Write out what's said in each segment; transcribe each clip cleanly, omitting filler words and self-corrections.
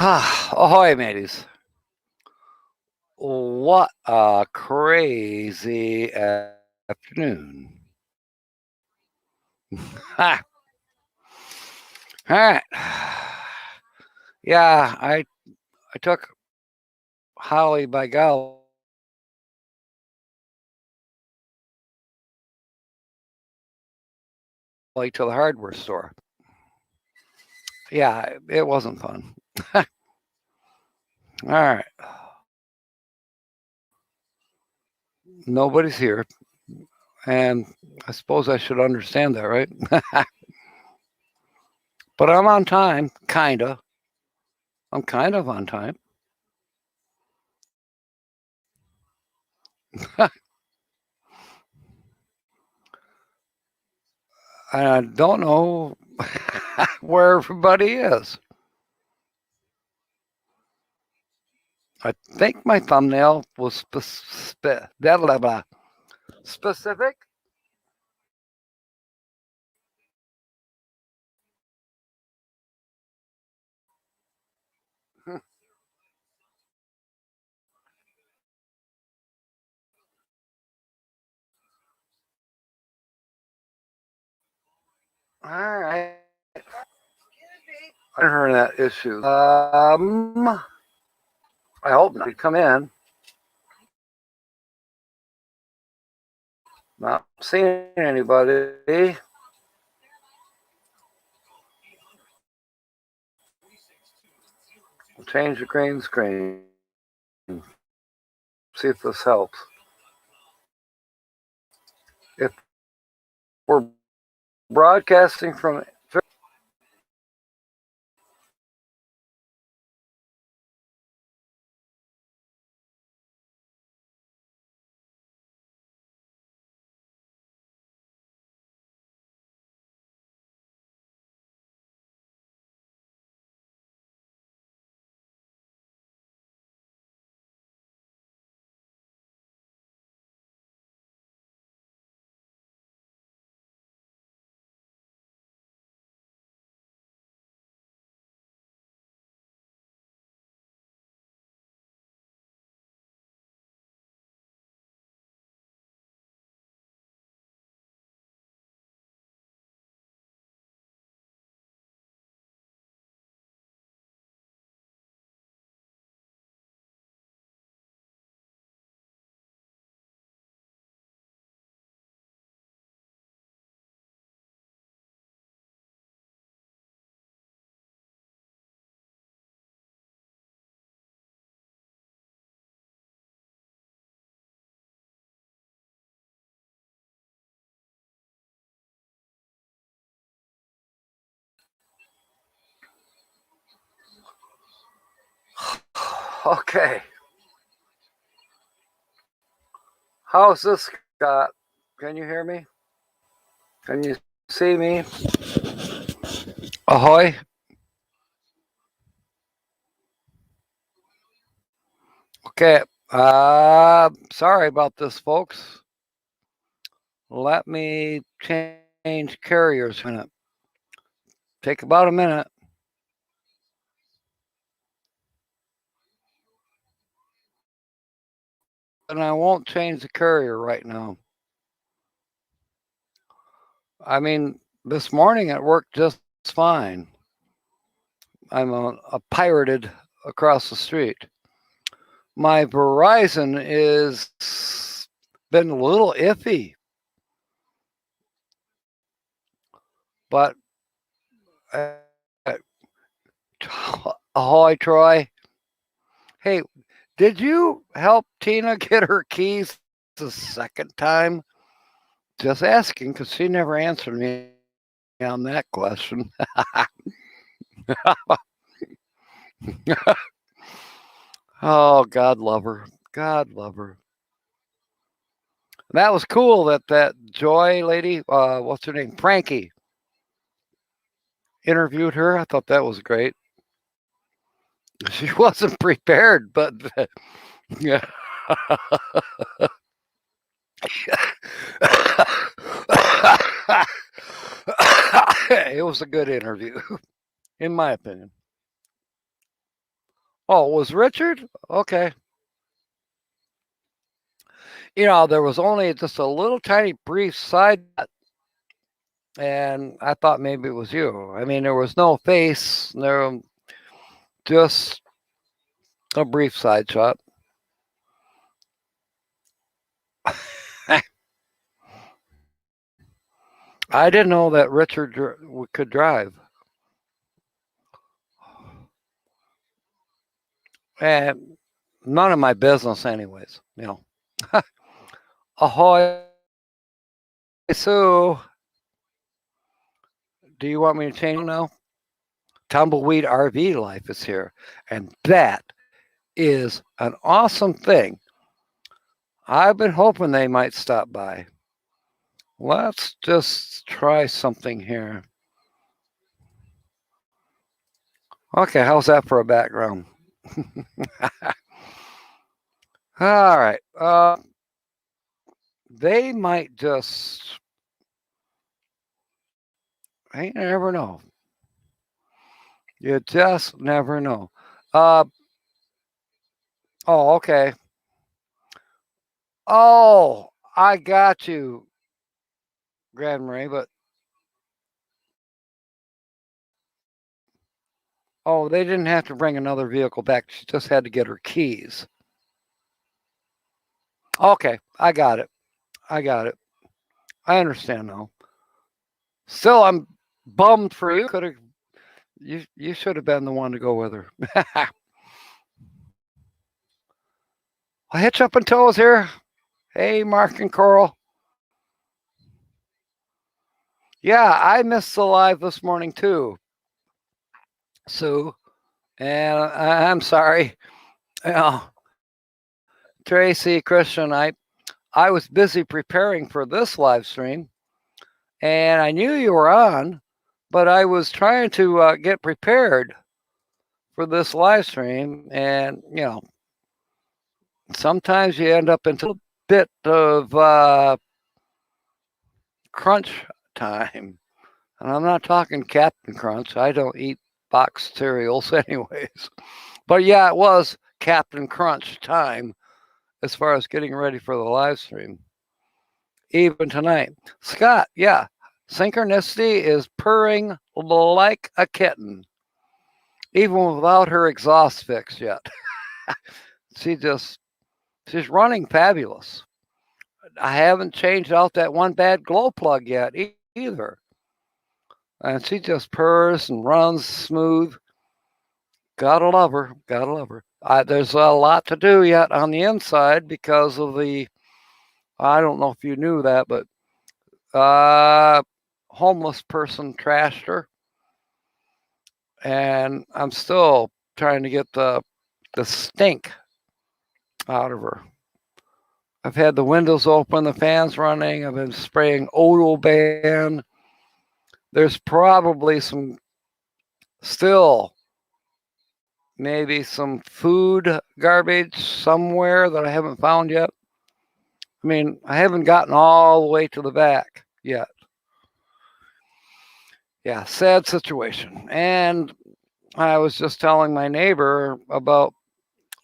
Ahoy, mateys. What a crazy afternoon. All right. Yeah, I took Holly by golly to the hardware store. Yeah, it wasn't fun. All right. Nobody's here. And I suppose I should understand that, right? But I'm on time, kinda. I'm kind of on time. I don't know where everybody is. I think my thumbnail was specific. All right. I heard that issue. I hope not. Come in. Not seeing anybody. We'll change the green screen. See if this helps. If we're broadcasting from okay. How's this, Scott? Can you hear me? Can you see me? Ahoy. Okay. Sorry about this, folks. Let me change carriers in it. Take about a minute. And I won't change the carrier right now. I mean, this morning it worked just fine. I'm a pirated across the street. My Verizon is been a little iffy, but ahoy, Troy. Hey, did you help Tina get her keys the second time? Just asking, because she never answered me on that question. Oh, God love her. God love her. That was cool that Joy lady, what's her name? Frankie, interviewed her. I thought that was great. She wasn't prepared, but yeah. It was a good interview, in my opinion. Oh, it was Richard? Okay. There was only just a little tiny brief side shot, and I thought maybe it was you. I mean, there was no face, just a brief side shot. I didn't know that Richard could drive. And none of my business, anyways. Ahoy, Sue. Do you want me to change now? Tumbleweed RV Life is here. And that is an awesome thing. I've been hoping they might stop by. Let's just try something here. Okay, how's that for a background? All right. They might just. You never know. You just never know. Oh, okay. Oh, I got you, Grand Marie, but they didn't have to bring another vehicle back. She just had to get her keys. Okay, I got it. I understand now. Still, I'm bummed for you. You should have been the one to go with her. HitchUpAndTow is here. Hey, Mark and Coral. Yeah, I missed the live this morning too, Sue, and I'm sorry. Tracy, Christian, I was busy preparing for this live stream, and I knew you were on, but I was trying to get prepared for this live stream, and sometimes you end up into a bit of crunch time. And I'm not talking Captain Crunch. I don't eat boxed cereals anyways. But yeah, it was Captain Crunch time as far as getting ready for the live stream. Even tonight. Scott, yeah, Synchronicity is purring like a kitten. Even without her exhaust fixed yet. She's running fabulous. I haven't changed out that one bad glow plug yet either. And she just purrs and runs smooth. Gotta love her. Gotta love her. There's a lot to do yet on the inside because of I don't know if you knew that, but homeless person trashed her. And I'm still trying to get the stink out of her. I've had the windows open, the fans running. I've been spraying Odoban. There's probably still maybe some food garbage somewhere that I haven't found yet. I mean, I haven't gotten all the way to the back yet. Yeah, sad situation. And I was just telling my neighbor about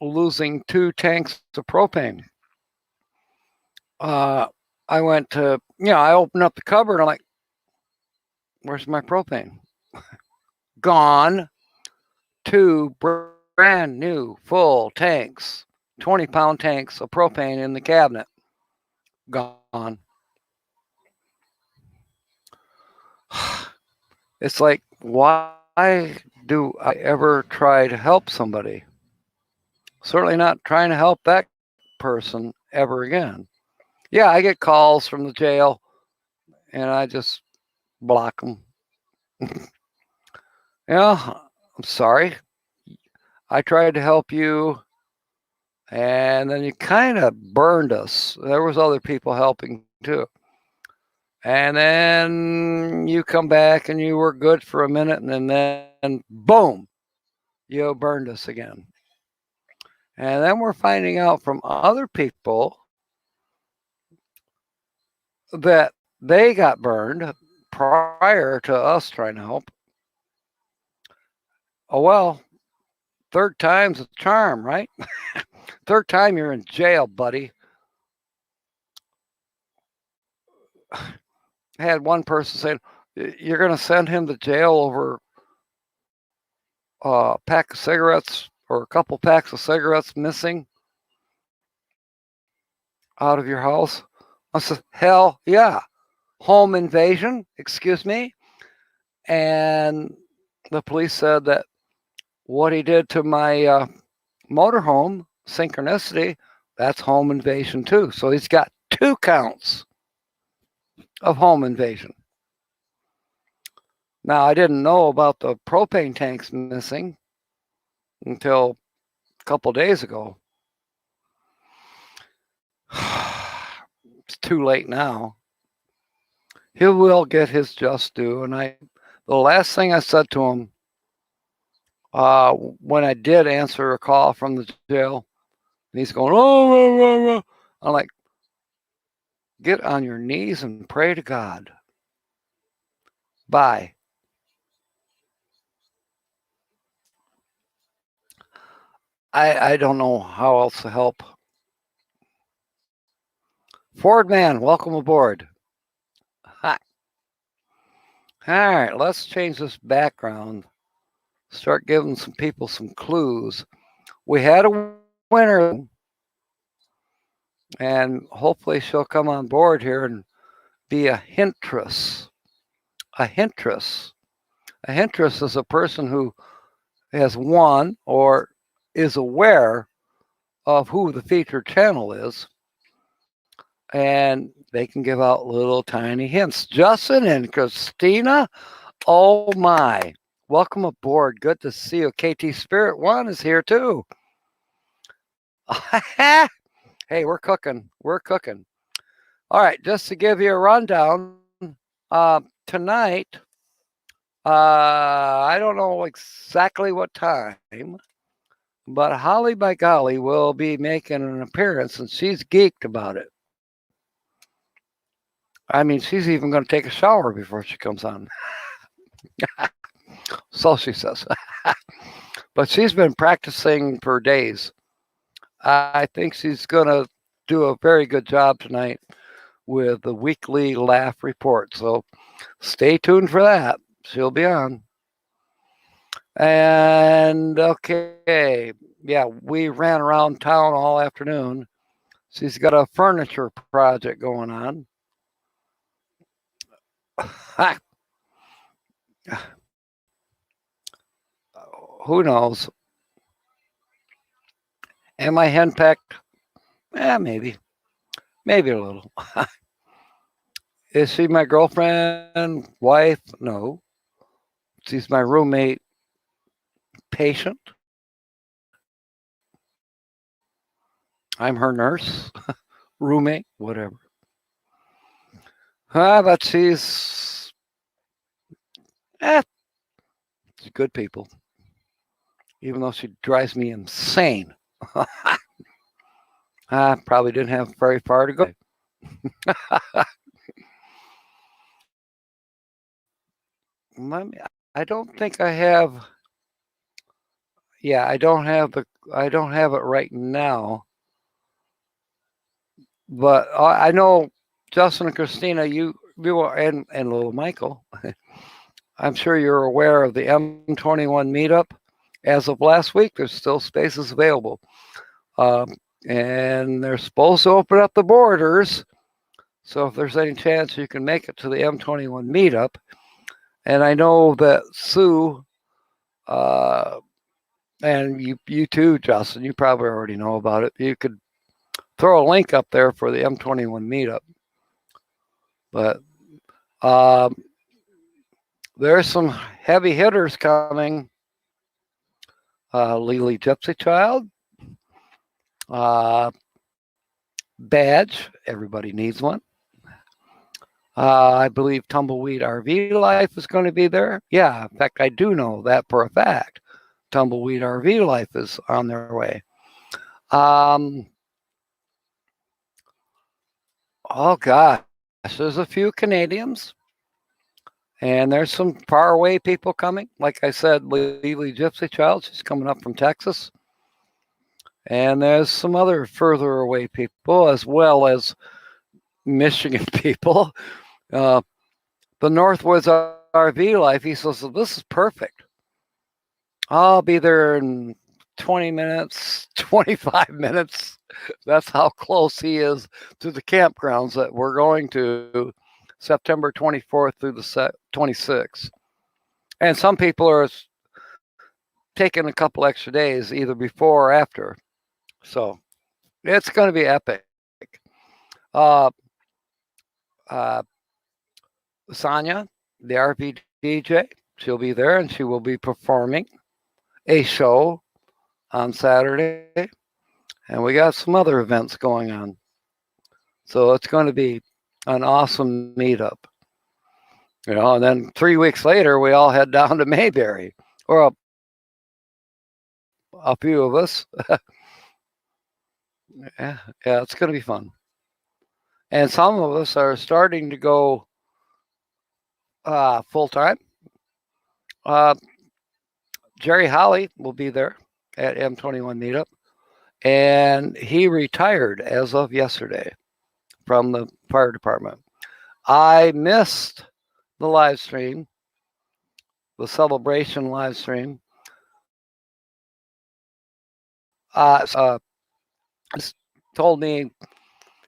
losing 2 tanks of propane. I went to, I opened up the cupboard. I'm like, where's my propane? Gone. 2 brand new full tanks, 20-pound tanks of propane in the cabinet. Gone. It's like, why do I ever try to help somebody? Certainly not trying to help that person ever again. Yeah, I get calls from the jail, and I just block them. I'm sorry. I tried to help you, and then you kind of burned us. There was other people helping too. And then you come back and you were good for a minute, and then boom, you burned us again. And then we're finding out from other people that they got burned prior to us trying to help. Oh, well, third time's a charm, right? Third time you're in jail, buddy. I had one person saying, you're going to send him to jail over a pack of cigarettes or a couple packs of cigarettes missing out of your house? I said, hell yeah. Home invasion, excuse me. And the police said that what he did to my motorhome, Synchronicity, that's home invasion too. So he's got 2 counts of home invasion. Now, I didn't know about the propane tanks missing until a couple days ago. It's too late now. He will get his just due. And the last thing I said to him when I did answer a call from the jail, and he's going, oh, I'm like, get on your knees and pray to God. Bye. I don't know how else to help. Ford Man, welcome aboard. Hi. All right, let's change this background. Start giving some people some clues. We had a winner, and hopefully she'll come on board here and be a Hintress. A Hintress. A Hintress is a person who has won or is aware of who the featured channel is, and they can give out little tiny hints. Justin and Christina, oh my, welcome aboard. Good to see you. KT Spirit 1 is here too. Hey, we're cooking. We're cooking. All right, just to give you a rundown, tonight, I don't know exactly what time, but Holly by golly will be making an appearance, and she's geeked about it. I mean, she's even going to take a shower before she comes on. So she says. But she's been practicing for days. I think she's going to do a very good job tonight with the weekly laugh report. So stay tuned for that. She'll be on. And okay, yeah, we ran around town all afternoon. She's got a furniture project going on. Who knows? Am I henpecked? Maybe. Maybe a little. Is she my girlfriend, wife? No. She's my roommate, patient. I'm her nurse, roommate, whatever. But she's good people, even though she drives me insane. I probably didn't have very far to go. I don't think I have. Yeah, I don't have it right now. But I know Justin and Christina, you and little Michael, I'm sure you're aware of the M21 meetup. As of last week, there's still spaces available. And they're supposed to open up the borders. So if there's any chance you can make it to the M21 meetup. And I know that Sue, and you too, Justin, you probably already know about it. You could throw a link up there for the M21 meetup. But there's some heavy hitters coming. Lily Gypsy Child. Badge. Everybody needs one. I believe Tumbleweed RV Life is going to be there. Yeah, in fact, I do know that for a fact. Tumbleweed RV Life is on their way. Oh gosh, there's a few Canadians, And there's some faraway people coming. Like I said, Lily Gypsy Child, she's coming up from Texas. And there's some other further away people, as well as Michigan people. The Northwoods RV Life, he says, this is perfect. I'll be there in 20 minutes, 25 minutes. That's how close he is to the campgrounds that we're going to September 24th through the 26th. And some people are taking a couple extra days, either before or after. So it's going to be epic. Sonia, the RV DJ, she'll be there, and she will be performing a show on Saturday. And we got some other events going on. So it's going to be an awesome meetup. And then 3 weeks later, we all head down to Mayberry, or a few of us. yeah, it's going to be fun. And some of us are starting to go full-time. Jerry Holly will be there at M21 Meetup. And he retired as of yesterday from the fire department. I missed the live stream, the celebration live stream. Told me,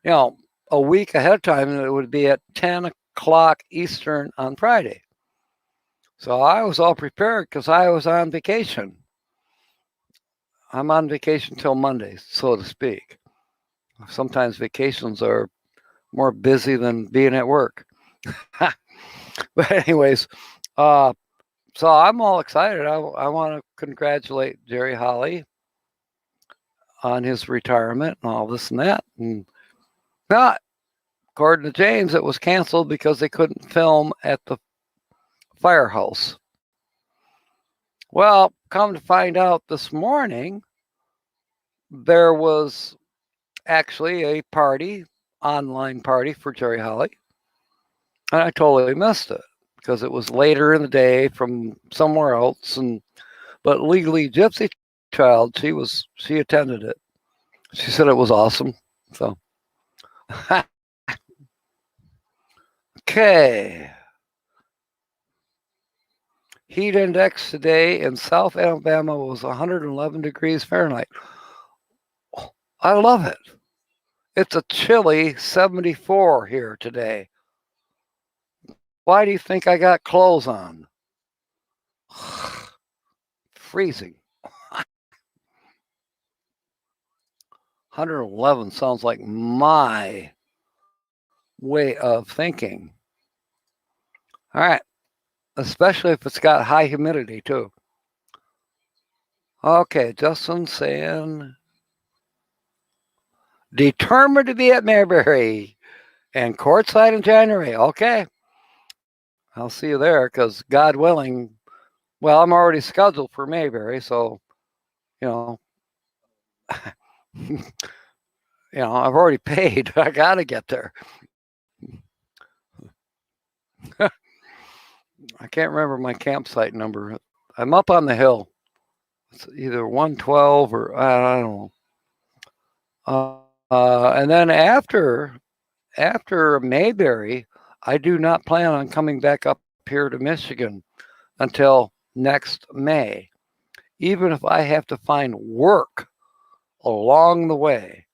a week ahead of time, it would be at 10 o'clock Eastern on Friday. So I was all prepared because I was on vacation. I'm on vacation till Monday, so to speak. Sometimes vacations are more busy than being at work. But anyways, so I'm all excited. I want to congratulate Jerry Holly on his retirement and all this and that. And not, according to James, it was canceled because they couldn't film at the firehouse. Well, come to find out this morning, there was actually a party, online party for Jerry Holly. And I totally missed it because it was later in the day from somewhere else. But Legally Gypsy Child, she attended it. She said it was awesome. So, okay. Heat index today in South Alabama was 111 degrees Fahrenheit. I love it. It's a chilly 74 here today. Why do you think I got clothes on? Freezing. 111 sounds like my way of thinking. All right. Especially if it's got high humidity too. Okay, Justin saying, determined to be at Mayberry and courtside in January. Okay. I'll see you there because God willing, well, I'm already scheduled for Mayberry, so, I've already paid. I got to get there. I can't remember my campsite number. I'm up on the hill. It's either 112 or I don't know. And then after Mayberry, I do not plan on coming back up here to Michigan until next May, even if I have to find work along the way.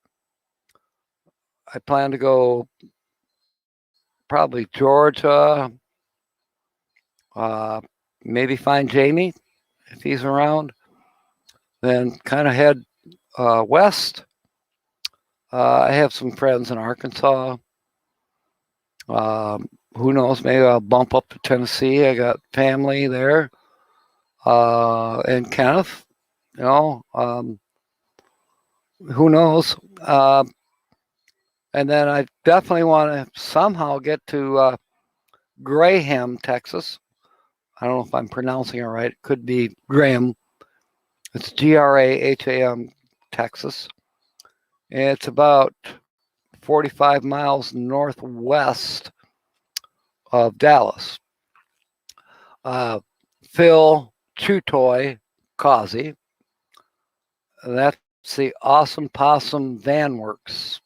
I plan to go probably Georgia, maybe find Jamie if he's around, then kind of head west. I have some friends in Arkansas. Who knows? Maybe I'll bump up to Tennessee. I got family there. And Kenneth, who knows? And then I definitely want to somehow get to Graham, Texas. I don't know if I'm pronouncing it right. It could be Graham. It's Graham, Texas. It's about 45 miles northwest of Dallas. Phil Chew Toy Causey. That's the Awesome Possum Van Works.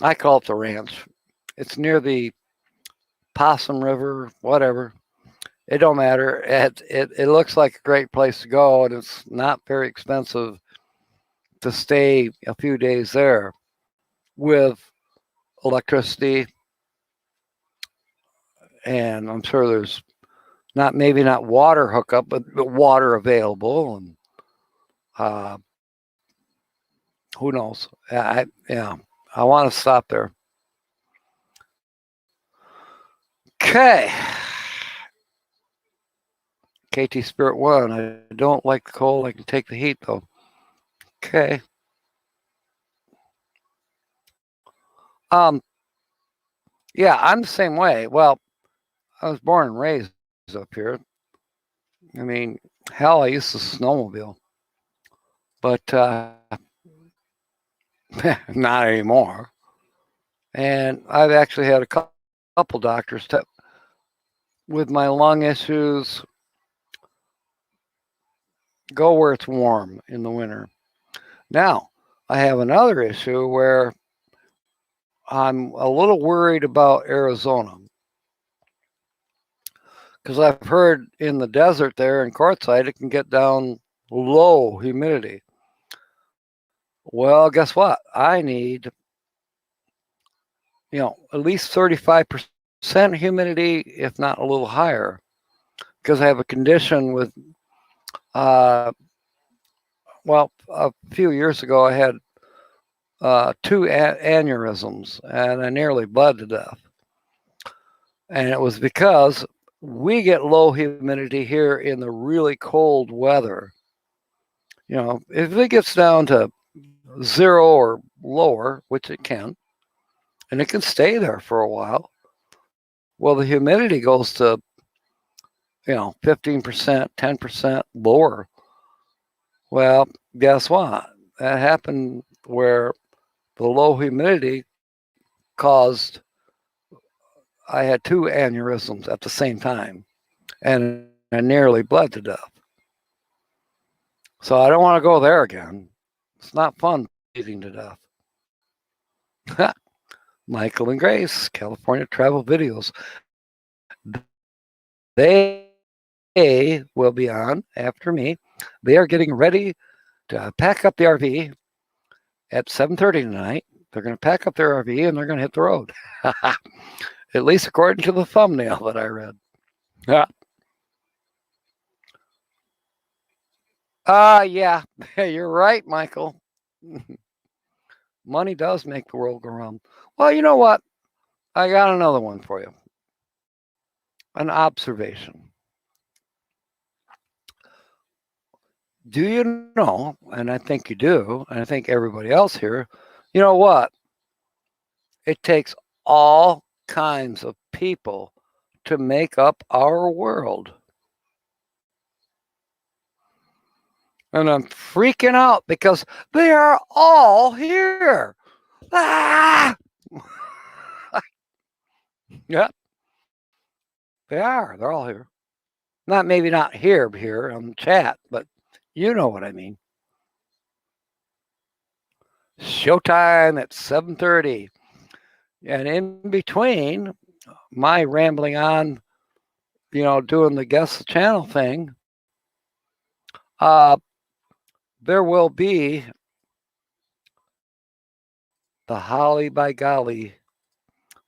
I call it the ranch. It's near the Possum River, whatever. It don't matter. It looks like a great place to go, and it's not very expensive to stay a few days there with electricity, and I'm sure there's maybe not water hookup, but water available, and who knows? I want to stop there. Okay. KT Spirit 1. I don't like the cold. I can take the heat, though. Okay. Yeah, I'm the same way. Well, I was born and raised up here. I mean, hell, I used to snowmobile. But not anymore. And I've actually had a couple doctors with my lung issues. Go where it's warm in the winter. Now, I have another issue where I'm a little worried about Arizona. Because I've heard in the desert there in Quartzsite, it can get down low humidity. Well, guess what? I need, at least 35% humidity, if not a little higher. Because I have a condition with, a few years ago, I had 2 aneurysms, and I nearly bled to death. And it was because we get low humidity here in the really cold weather. If it gets down to 0 or lower, which it can, and it can stay there for a while, well, the humidity goes to, 15%, 10% lower. Well, guess what? That happened where the low humidity caused, I had 2 aneurysms at the same time, and I nearly bled to death. So I don't want to go there again. It's not fun bleeding to death. Michael and Grace, California Travel Videos. They will be on after me. They are getting ready to pack up the RV at 7:30 tonight. They're going to pack up their RV and they're going to hit the road. At least according to the thumbnail that I read. Yeah, you're right, Michael. Money does make the world go round. Well, you know what? I got another one for you. An observation. Do you know, and I think you do, and I think everybody else here, you know what? It takes all kinds of people to make up our world. And I'm freaking out because they are all here. Ah! Yeah, they are. They're all here. Maybe not here on the chat, but you know what I mean. Showtime at 7:30. And in between my rambling on, doing the guest channel thing, there will be the Holly by Golly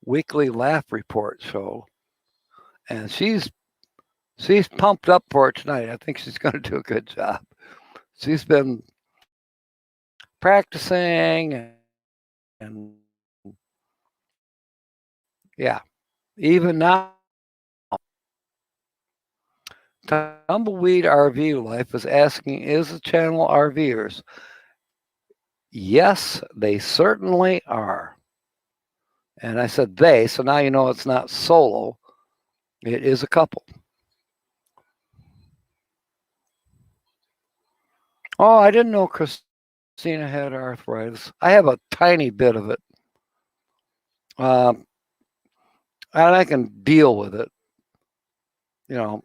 weekly laugh report show. And she's pumped up for it tonight. I think she's going to do a good job. She's been practicing and yeah, even now. Tumbleweed RV Life is asking, is the channel RVers? Yes, they certainly are. And I said they, so now you know it's not solo. It is a couple. Oh, I didn't know Christina had arthritis. I have a tiny bit of it. And I can deal with it. you know,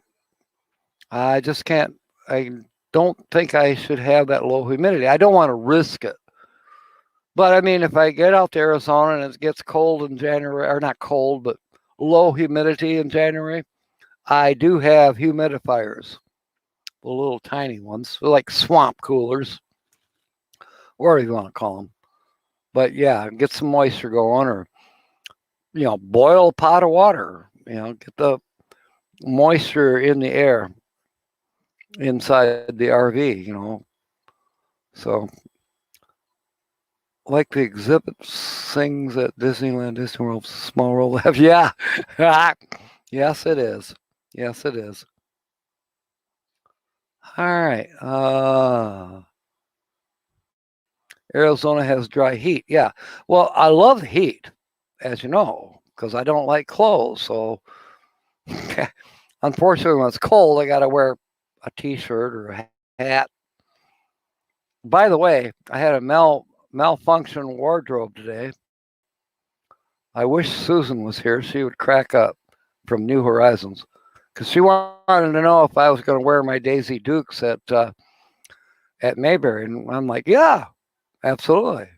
I just can't, I don't think I should have that low humidity. I don't want to risk it. But I mean, if I get out to Arizona and it gets cold in January, or not cold, but low humidity in January, I do have humidifiers, the little tiny ones, like swamp coolers, whatever you want to call them. But yeah, get some moisture going, or boil a pot of water. Get the moisture in the air inside the RV. So, like the exhibit things at Disneyland, Disney World, Small World have. Yeah. Yes, it is. Yes, it is. All right. Arizona has dry heat. Yeah. Well, I love the heat, as you know, because I don't like clothes. So, unfortunately, when it's cold, I got to wear a t-shirt or a hat. By the way, I had a malfunction wardrobe today. I wish Susan was here. She would crack up from New Horizons, because she wanted to know if I was going to wear my Daisy Dukes at Mayberry, and I'm like, yeah, absolutely.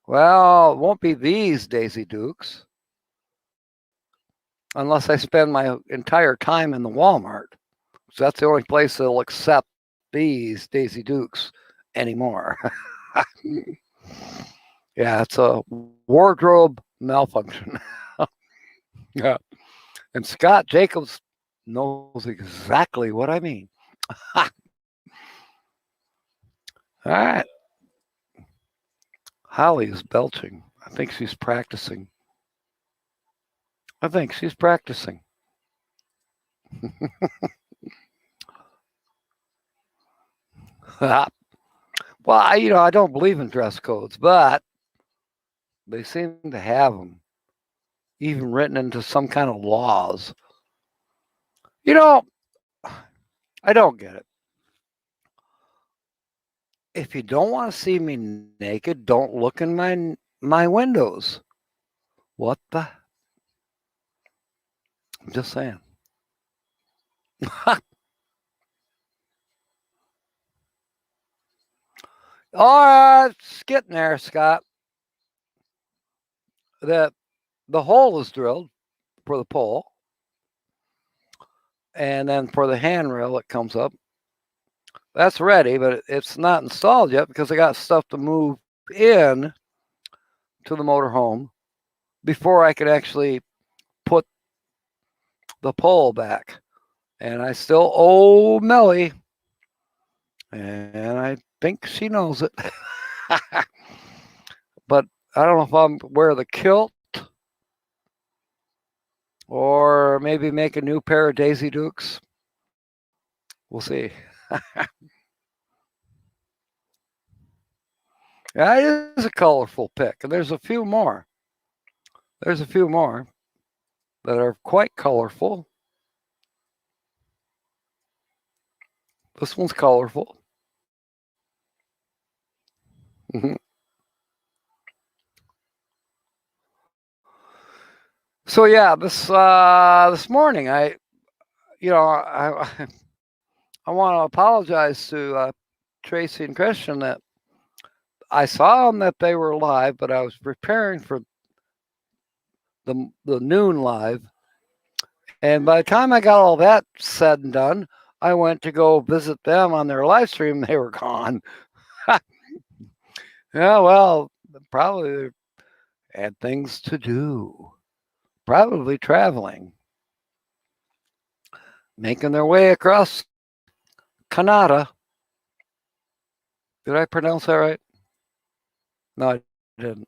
Well, it won't be these Daisy Dukes unless I spend my entire time in the Walmart. So that's the only place that'll accept these Daisy Dukes anymore. Yeah, it's a wardrobe malfunction. Yeah. And Scott Jacobs knows exactly what I mean. All right. Holly is belching. I think she's practicing. Well, I don't believe in dress codes, but they seem to have them, even written into some kind of laws. I don't get it. If you don't want to see me naked, don't look in my windows. What the? I'm just saying. All right, it's getting there, Scott. The hole is drilled for the pole, and then for the handrail it comes up. That's ready, but it's not installed yet because I got stuff to move in to the motorhome before I could actually put the pole back. And I still owe Melly, and I think she knows it. But I don't know if I'm wear the kilt or maybe make a new pair of Daisy Dukes. We'll see. Yeah, it is a colorful pick, and there's a few more. There's a few more that are quite colorful. This one's colorful. So yeah, this morning I want to apologize to Tracy and Christian that I saw them that they were live, but I was preparing for the noon live, and by the time I got all that said and done, I went to go visit them on their live stream. They were gone. Yeah, well, probably had things to do. Probably traveling, making their way across Canada. Did I pronounce that right? No, I didn't.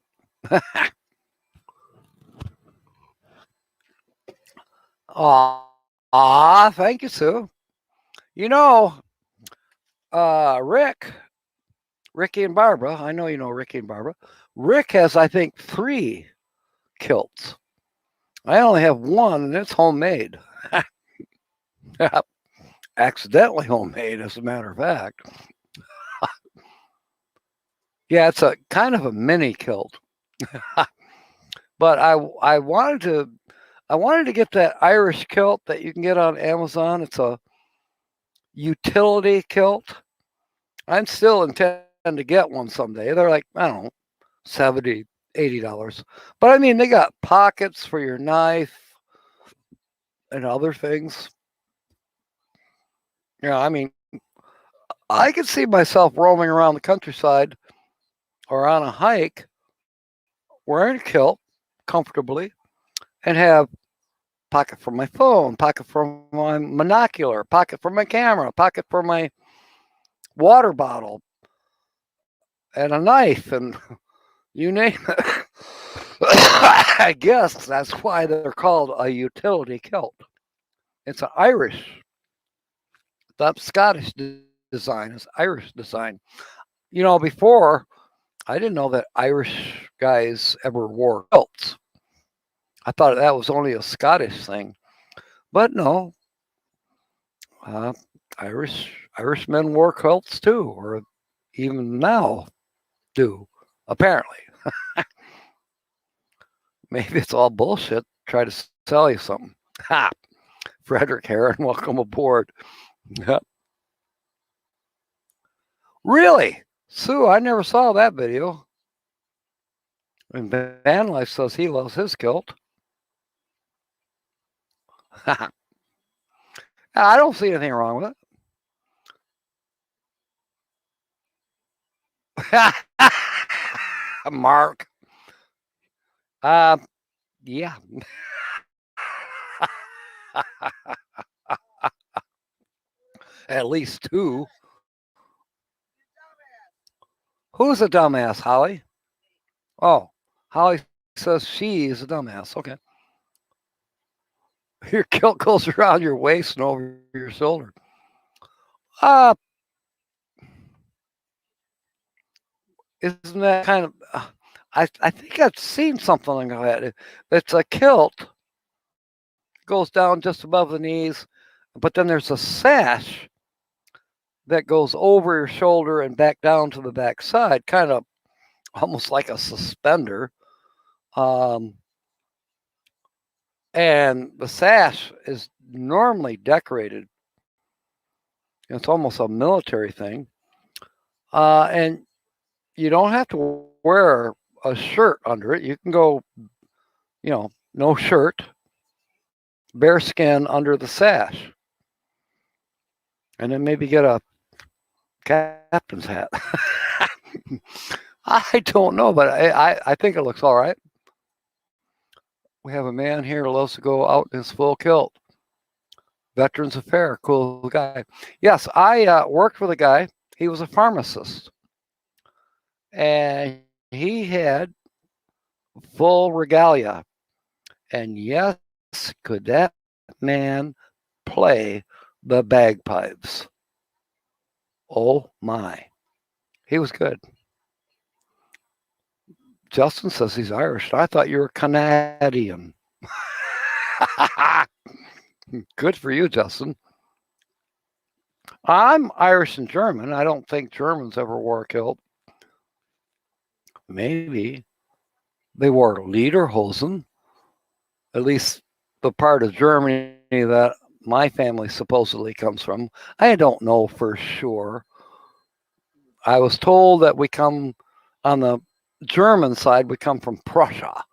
Aw, thank you, Sue. Ricky and Barbara, I know you know Ricky and Barbara. Rick has, I think, 3 kilts. I only have 1, and it's homemade. Accidentally homemade, as a matter of fact. Yeah, it's a kind of a mini kilt. But I wanted to, I wanted to get that Irish kilt that you can get on Amazon. It's a utility kilt. I'm still intend to get one someday. They're like, I don't know, $70, $80. But I mean, they got pockets for your knife and other things. Yeah, I mean, I could see myself roaming around the countryside or on a hike wearing a kilt comfortably and have pocket for my phone, pocket for my monocular, pocket for my camera, pocket for my water bottle, and a knife, and you name it. I guess that's why they're called a utility kilt. It's an Irish, not Scottish design, it's Irish design. You know, before, I didn't know that Irish guys ever wore kilts. I thought that was only a Scottish thing. But no, Irishmen wore kilts too, or even now do, apparently. Maybe it's all bullshit. Try to sell you something. Ha! Frederick Heron, welcome aboard. Really? Sue, I never saw that video. And Van Life says he loves his kilt. I don't see anything wrong with it. Mark. Yeah. At least two. Who's a dumbass, Holly? Oh, Holly says she's a dumbass. Okay. Your kilt goes around your waist and over your shoulder. Isn't that kind of? I think I've seen something like that. It's a kilt, goes down just above the knees, but then there's a sash that goes over your shoulder and back down to the back side, kind of almost like a suspender. And the sash is normally decorated. It's almost a military thing. And you don't have to wear a shirt under it. You can go, no shirt, bare skin under the sash. And then maybe get a captain's hat. I don't know, but I think it looks all right. We have a man here who loves to go out in his full kilt. Veterans Affair, cool guy. Yes, I worked with a guy. He was a pharmacist. And he had full regalia. And yes, could that man play the bagpipes? Oh my. He was good. Justin says he's Irish. I thought you were Canadian. Good for you, Justin. I'm Irish and German. I don't think Germans ever wore a kilt. Maybe they wore lederhosen, at least the part of Germany that my family supposedly comes from. I don't know for sure. I was told that we come on the German side, we come from Prussia.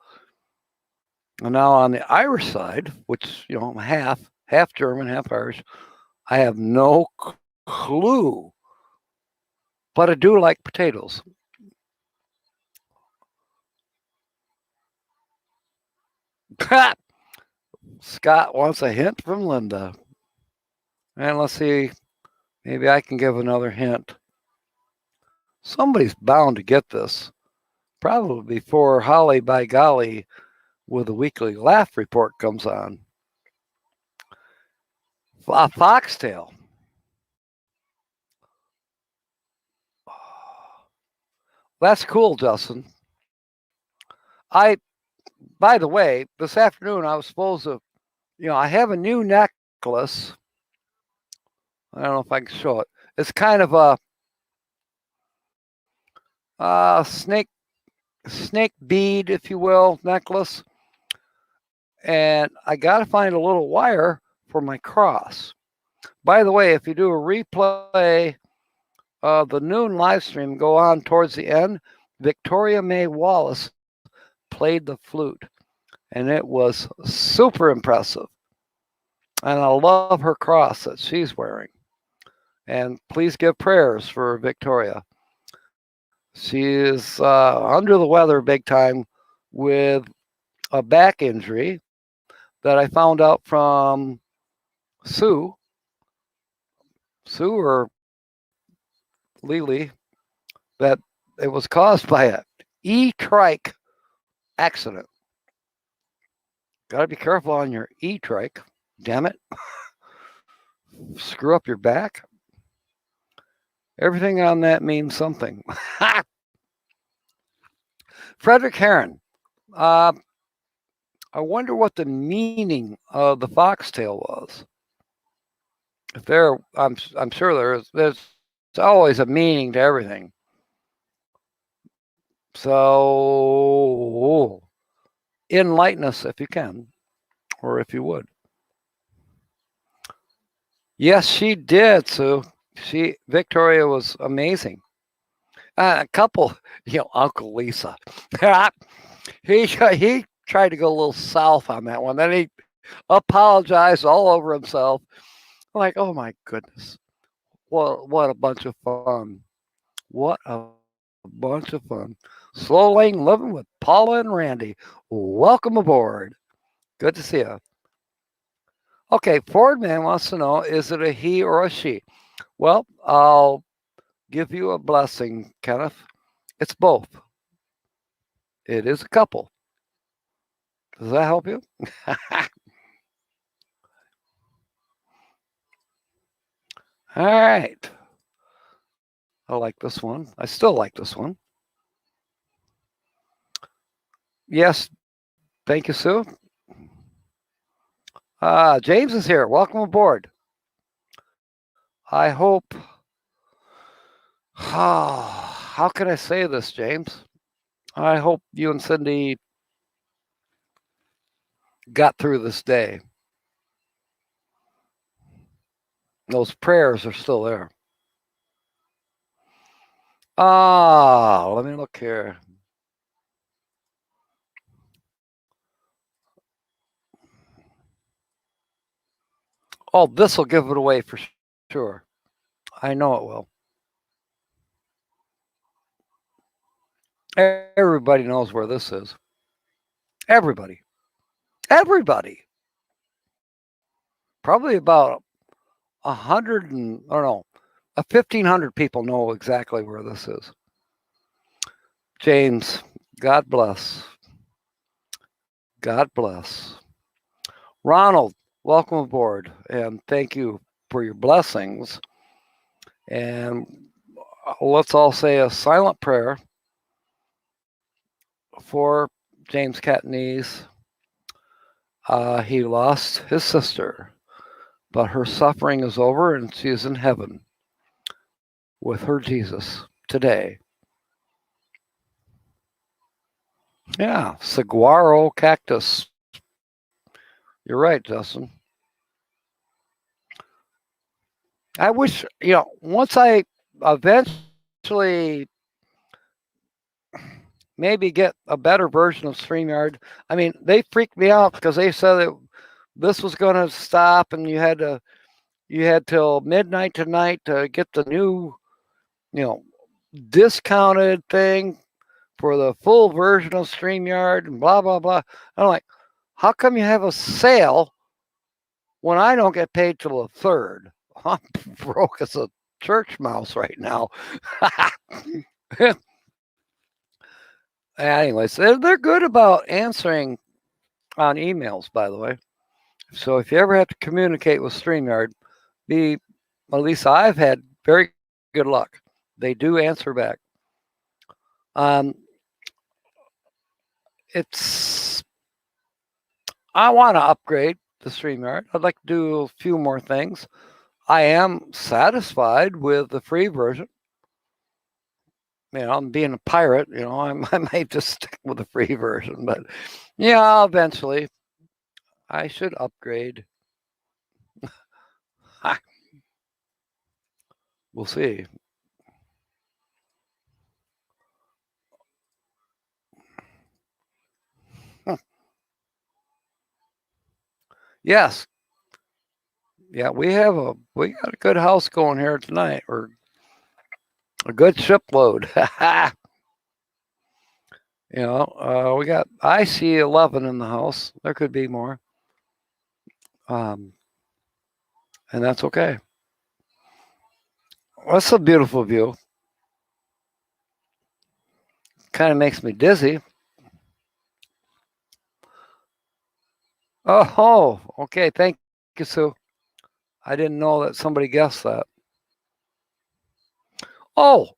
And now on the Irish side, which, half German, half Irish, I have no clue. But I do like potatoes. Scott wants a hint from Linda. And let's see, maybe I can give another hint. Somebody's bound to get this. Probably before Holly by Golly with a weekly laugh report comes on. A foxtail. That's cool, Justin. By the way, this afternoon I was supposed to, I have a new necklace. I don't know if I can show it. It's kind of a snake bead, if you will, necklace. and I got to find a little wire for my cross. By the way, if you do a replay of the noon live stream, go on towards the end, Victoria May Wallace played the flute, and it was super impressive. And I love her cross that she's wearing. And please give prayers for Victoria. She is under the weather big time with a back injury that I found out from Sue or Lily, that it was caused by a e-trike accident. Got to be careful on your e-trike. Damn it. Screw up your back. Everything on that means something. Frederick Heron. I wonder what the meaning of the foxtail was. If there, I'm sure there's always a meaning to everything. So enlighten us if you can, or if you would. Yes, she did, Sue. Victoria was amazing. A couple, Uncle Lisa. he tried to go a little south on that one. Then he apologized all over himself. I'm like, oh my goodness. What a bunch of fun. What a bunch of fun. Slow Lane Living with Paula and Randy. Welcome aboard. Good to see you. Okay, Ford Man wants to know, is it a he or a she? Well, I'll give you a blessing, Kenneth. It's both. It is a couple. Does that help you? All right. I like this one. I still like this one. Yes. Thank you, Sue. James is here. Welcome aboard. I hope. How can I say this, James? I hope you and Cyndi got through this day. Those prayers are still there. Let me look here. Oh, this will give it away for sure. I know it will. Everybody knows where this is. Everybody. Probably about 1,500 people know exactly where this is. James, God bless. God bless. Ronald, welcome aboard, and thank you for your blessings. And let's all say a silent prayer for James Catanese. He lost his sister, but her suffering is over and she is in heaven with her Jesus today. Yeah, saguaro cactus. You're right, Justin. I wish, once I eventually maybe get a better version of StreamYard. I mean, they freaked me out because they said that this was going to stop and you had till midnight tonight to get the new, discounted thing for the full version of StreamYard and blah, blah, blah. I'm like, how come you have a sale when I don't get paid till the 3rd? I'm broke as a church mouse right now. Anyways, they're good about answering on emails, by the way. So if you ever have to communicate with StreamYard, at least I've had very good luck. They do answer back. I want to upgrade the StreamYard. I'd like to do a few more things. I am satisfied with the free version. I'm being a pirate, I might just stick with the free version, but yeah, eventually I should upgrade. We'll see. Yes. Yeah, we got a good house going here tonight, or a good shipload. We got IC 11 in the house. There could be more, and that's okay. That's a beautiful view. Kind of makes me dizzy. Oh, okay. Thank you, Sue. I didn't know that somebody guessed that. Oh,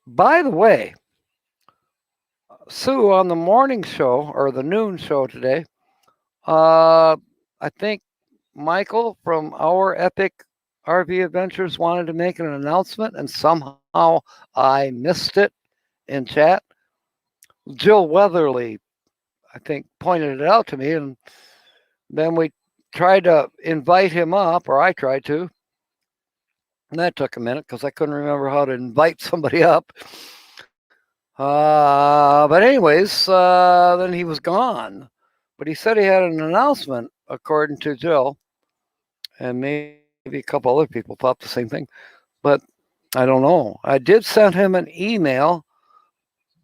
by the way, Sue, on the morning show or the noon show today, I think Michael from Our Epic RV Adventures wanted to make an announcement, and somehow I missed it in chat. Jill Weatherly, I think, pointed it out to me, and then we tried to invite him up, or I tried to, and that took a minute because I couldn't remember how to invite somebody up. But anyways, then he was gone. But he said he had an announcement, according to Jill, and maybe a couple other people thought the same thing. But I don't know. I did send him an email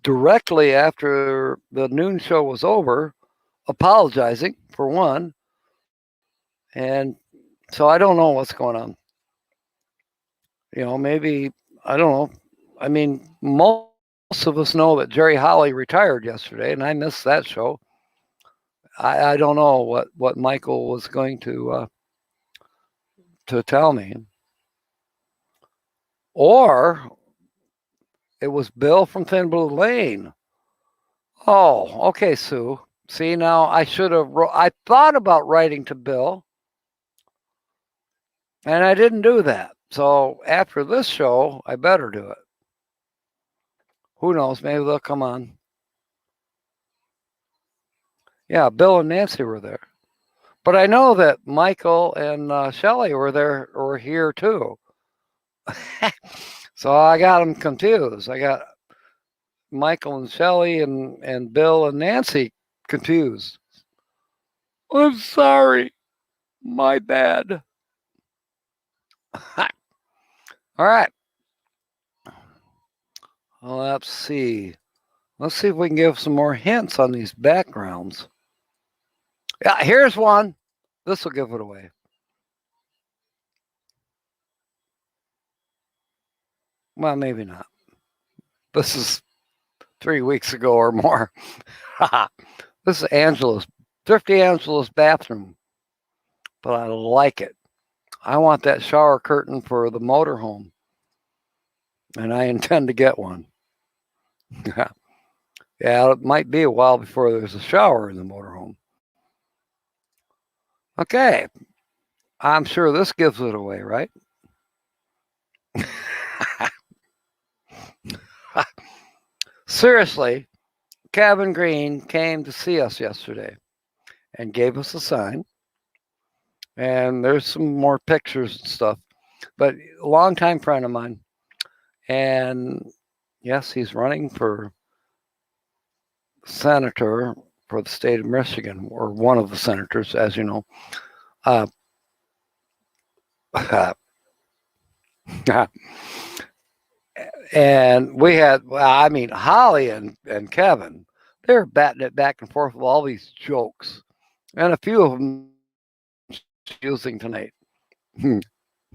directly after the noon show was over, apologizing for one. And so I don't know what's going on. Maybe, I don't know. I mean, most of us know that Jerry Holly retired yesterday, and I missed that show. I don't know what Michael was going to tell me. Or it was Bill from Thin Blue Lane. Oh, okay, Sue. See, now I should have. I thought about writing to Bill, and I didn't do that. So after this show, I better do it. Who knows? Maybe they'll come on. Yeah, Bill and Nancy were there. But I know that Michael and Shelley were here too. So I got them confused. I got Michael and Shelley and Bill and Nancy confused. I'm sorry. My bad. All right. Well, let's see. Let's see if we can give some more hints on these backgrounds. Yeah, here's one. This will give it away. Well, maybe not. This is 3 weeks ago or more. This is Thrifty Angela's bathroom. But I like it. I want that shower curtain for the motorhome. And I intend to get one. Yeah, it might be a while before there's a shower in the motorhome. Okay. I'm sure this gives it away, right? Seriously, Kevin Green came to see us yesterday and gave us a sign. And there's some more pictures and stuff. But a longtime friend of mine. And yes, he's running for senator for the state of Michigan, or one of the senators, as you know. And we had, Holly and Kevin, they're batting it back and forth with all these jokes. And a few of them using tonight.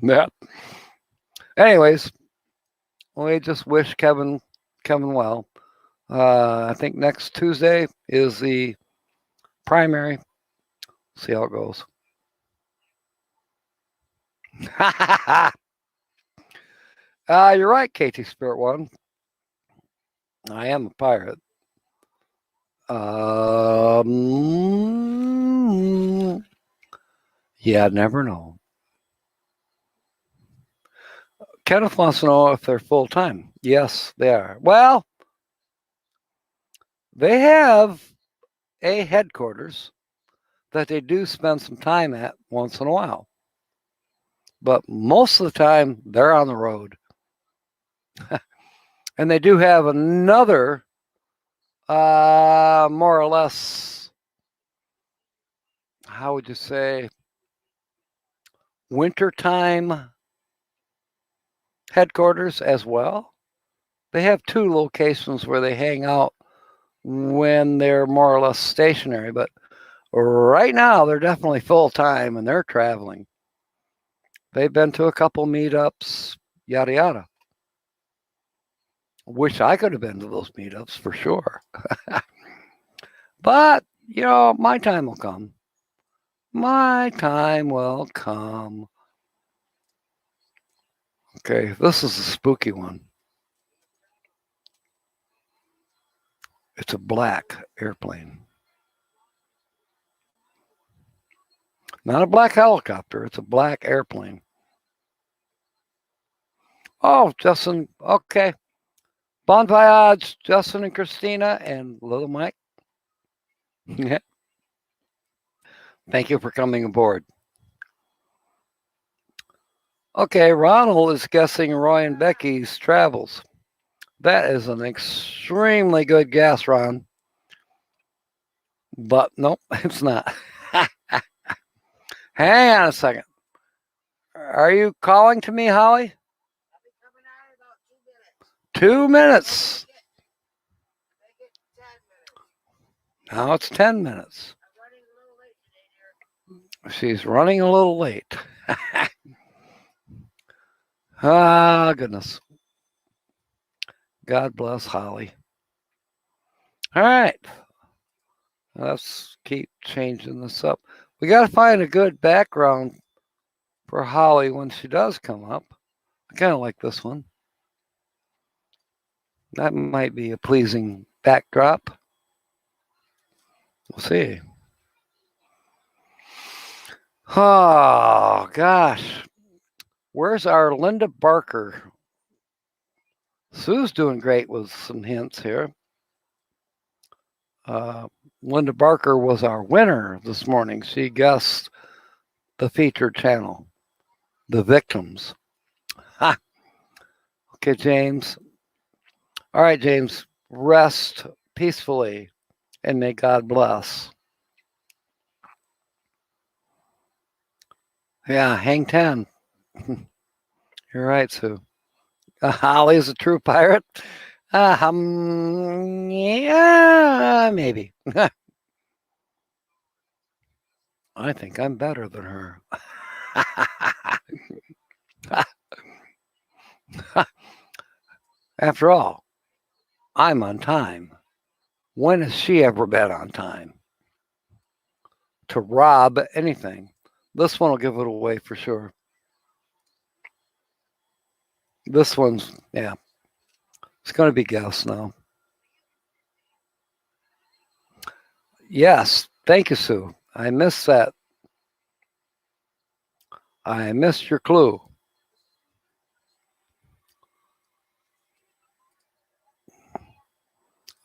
Yeah. Anyways, we just wish Kevin well. I think next Tuesday is the primary. See how it goes. You're right, KT Spirit One. I am a pirate. Yeah, never know. Kenneth wants to know if they're full time. Yes, they are. Well, they have a headquarters, that they do spend some time at once in a while. But most of the time, they're on the road. And they do have another, more or less, how would you say, wintertime headquarters as well. They have 2 locations where they hang out when they're more or less stationary, but right now they're definitely full-time and they're traveling. They've been to a couple meetups, yada yada. Wish I could have been to those meetups for sure. But, my time will come. My time will come. Okay, this is a spooky one. It's a black airplane. Not a black helicopter, it's a black airplane. Oh, Justin, okay. Bon voyage, Justin and Christina and little Mike. Yeah. Thank you for coming aboard. Okay, Ronald is guessing Roy and Becky's travels. That is an extremely good guess, Ron. But nope, it's not. Hang on a second. Are you calling to me, Holly? I'll be coming out in about 2 minutes. 2 minutes. Make it 10 minutes. Now it's 10 minutes. I'm running a little late today, dear. She's running a little late. Ah, goodness. God bless Holly. All right. Let's keep changing this up. We got to find a good background for Holly when she does come up. I kind of like this one. That might be a pleasing backdrop. We'll see. Oh, gosh. Where's our Linda Barker? Sue's doing great with some hints here. Linda Barker was our winner this morning. She guessed the featured channel, The Victims. Ha! Okay, James. All right, James. Rest peacefully and may God bless. Yeah, hang 10. You're right, Sue. Holly is a true pirate. Yeah, maybe. I think I'm better than her. After all, I'm on time. When has she ever been on time? To rob anything. This one will give it away for sure. This one's, yeah. It's going to be guessed now. Yes. Thank you, Sue. I missed that. I missed your clue.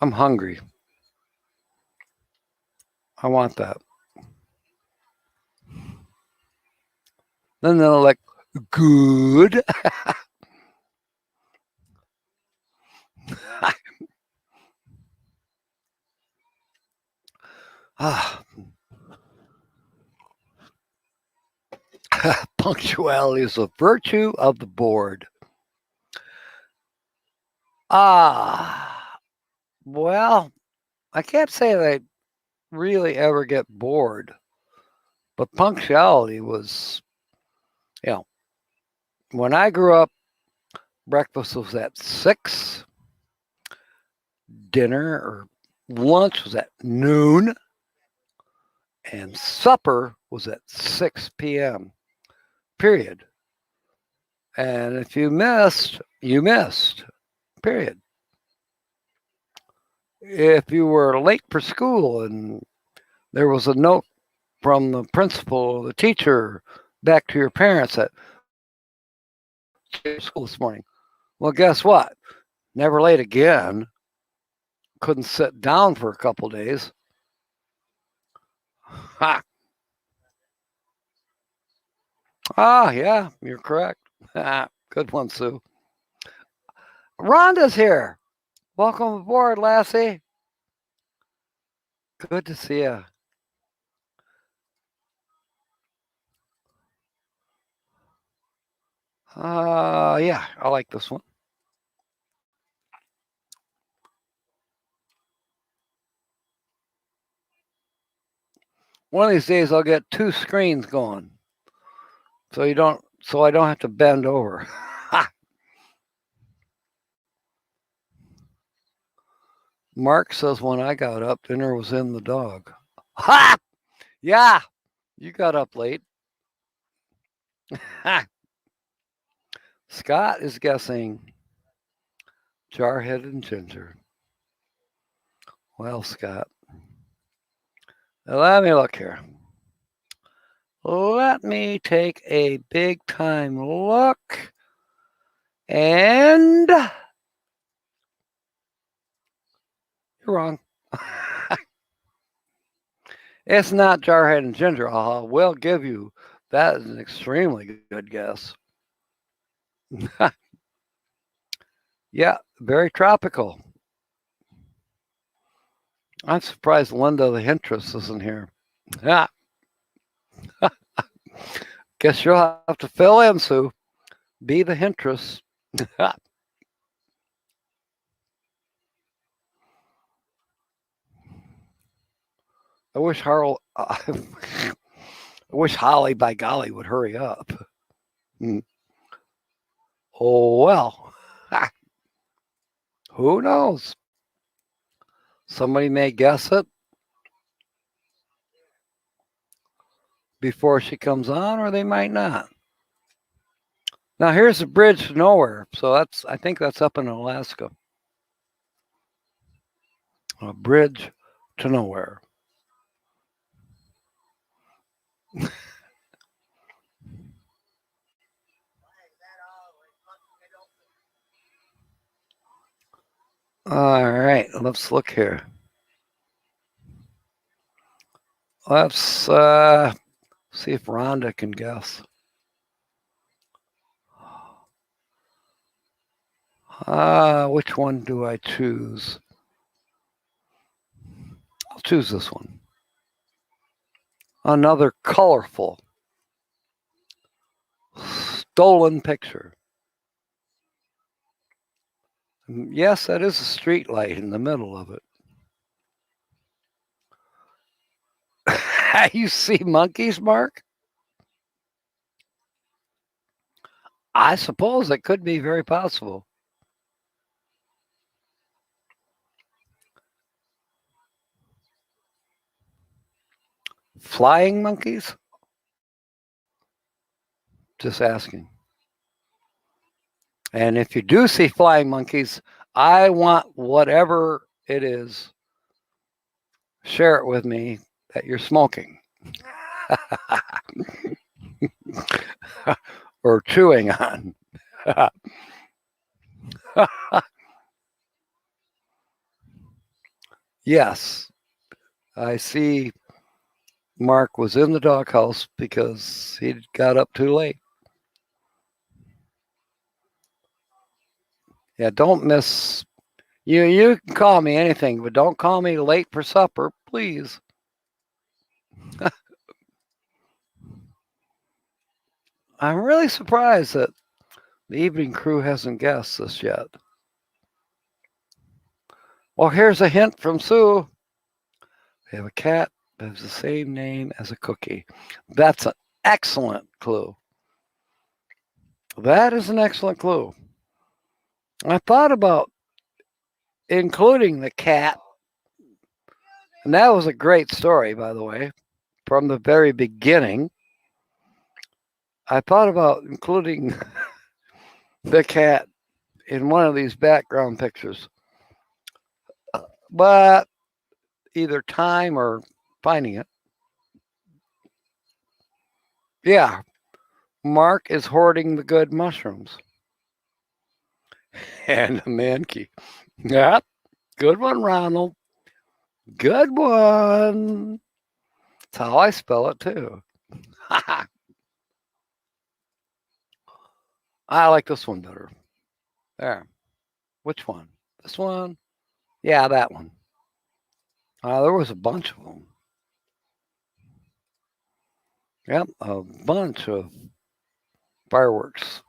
I'm hungry. I want that. Then they're like, good. Punctuality is a virtue of the board. Well, I can't say that I really ever get bored, but punctuality was, when I grew up, breakfast was at 6, dinner or lunch was at noon, and supper was at 6 p.m. Period. And if you missed, you missed. Period. If you were late for school and there was a note from the principal or the teacher back to your parents at school this morning, well, guess what? Never late again. Couldn't sit down for a couple days. Ha! Ah, yeah, you're correct. Good one, Sue. Rhonda's here. Welcome aboard, Lassie. Good to see you. Yeah, I like this one. One of these days I'll get two screens going. So I don't have to bend over. Mark says when I got up, dinner was in the dog. Ha! Yeah, you got up late. Scott is guessing Jarhead and Ginger. Well, Scott, let me look here. Let me take a big time look. And you're wrong. It's not Jarhead and Ginger. I will give you that is an extremely good guess. Yeah, very tropical. I'm surprised Linda the Hintress isn't here. Yeah. Guess you'll have to fill in, Sue. Be the Hintress. I wish Holly, by golly, would hurry up. Oh, well. Who knows? Somebody may guess it before she comes on, or they might not. Now, here's a bridge to nowhere. So I think that's up in Alaska. A bridge to nowhere. All right, let's look here. Let's see if Rhonda can guess. Which one do I choose? I'll choose this one. Another colorful, stolen picture. Yes, that is a street light in the middle of it. You see monkeys, Mark? I suppose it could be very possible. Flying monkeys? Just asking. And if you do see flying monkeys, I want whatever it is, share it with me that you're smoking or chewing on. Yes, I see Mark was in the doghouse because he got up too late. Yeah, don't miss. You can call me anything, but don't call me late for supper, please. I'm really surprised that the evening crew hasn't guessed this yet. Well, here's a hint from Sue. They have a cat that has the same name as a cookie. That's an excellent clue. That is an excellent clue. I thought about including the cat, and that was a great story, by the way, from the very beginning. I thought about including the cat in one of these background pictures, but either time or finding it. Yeah, Mark is hoarding the good mushrooms. And a mankey. Yeah, good one, Ronald. Good one. That's how I spell it, too. I like this one better. There. Which one? This one? Yeah, that one. There was a bunch of them. Yep, a bunch of fireworks.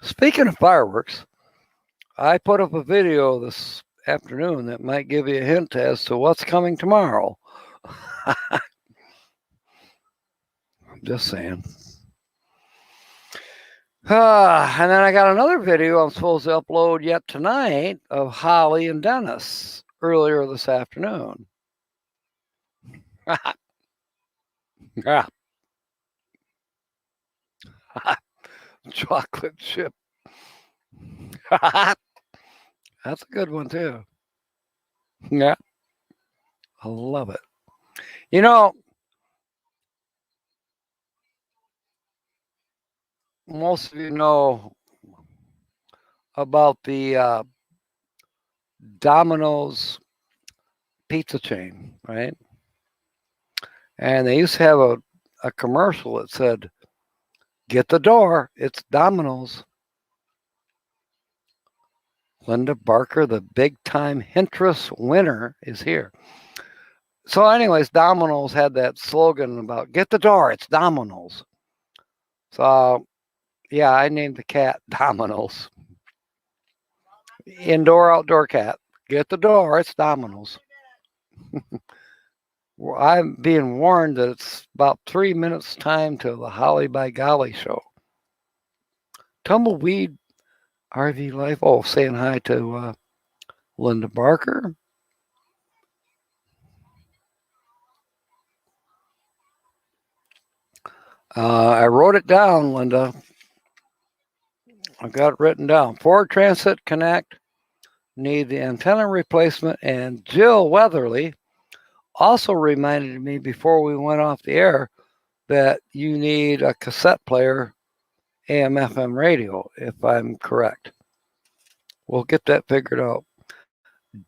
Speaking of fireworks, I put up a video this afternoon that might give you a hint as to what's coming tomorrow. I'm just saying. And then I got another video I'm supposed to upload yet tonight of Holly and Dennis earlier this afternoon. Chocolate chip. That's a good one too. Yeah. I love it. You know, most of you know about the Domino's pizza chain, right? And they used to have a commercial that said, "Get the door, it's Domino's." Linda Barker, the big time Hintress winner, is here. So, anyways, Domino's had that slogan about "Get the door, it's Domino's." So, yeah, I named the cat Domino's. Indoor, outdoor cat. Get the door, it's Domino's. I'm being warned that it's about 3 minutes time to the Holly by Golly show. Tumbleweed RV Life. Oh, saying hi to Linda Barker. I wrote it down, Linda. I got it written down. Ford Transit Connect need the antenna replacement, and Jill Weatherly also reminded me before we went off the air that you need a cassette player, AM FM radio, if I'm correct. We'll get that figured out.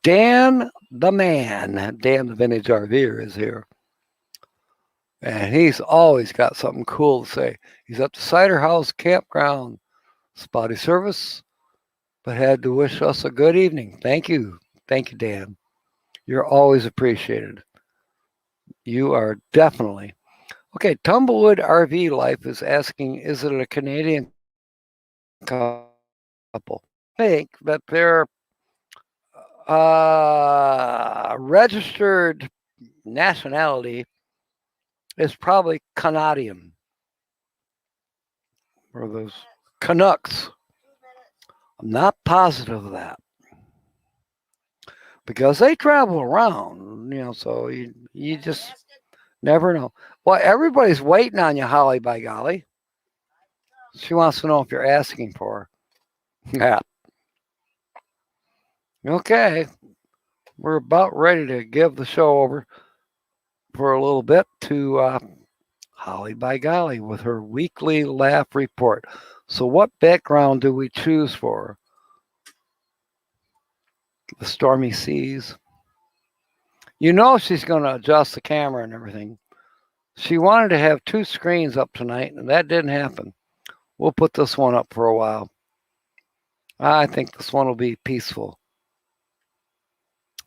Dan the man, Dan the Vintage RVer, is here. And he's always got something cool to say. He's at the Cider House Campground. Spotty service, but had to wish us a good evening. Thank you. Thank you, Dan. You're always appreciated. You are definitely. Okay, Tumblewood RV Life is asking, is it a Canadian couple? I think that their registered nationality is probably Canadian. Or those Canucks. I'm not positive of that. Because they travel around, so you just never know. Well, everybody's waiting on you, Holly by Golly. She wants to know if you're asking for her. Yeah. Okay. We're about ready to give the show over for a little bit to Holly by Golly with her weekly laugh report. So what background do we choose for her? The stormy seas. You know she's going to adjust the camera and everything. She wanted to have 2 screens up tonight, and that didn't happen. We'll put this one up for a while. I think this one will be peaceful.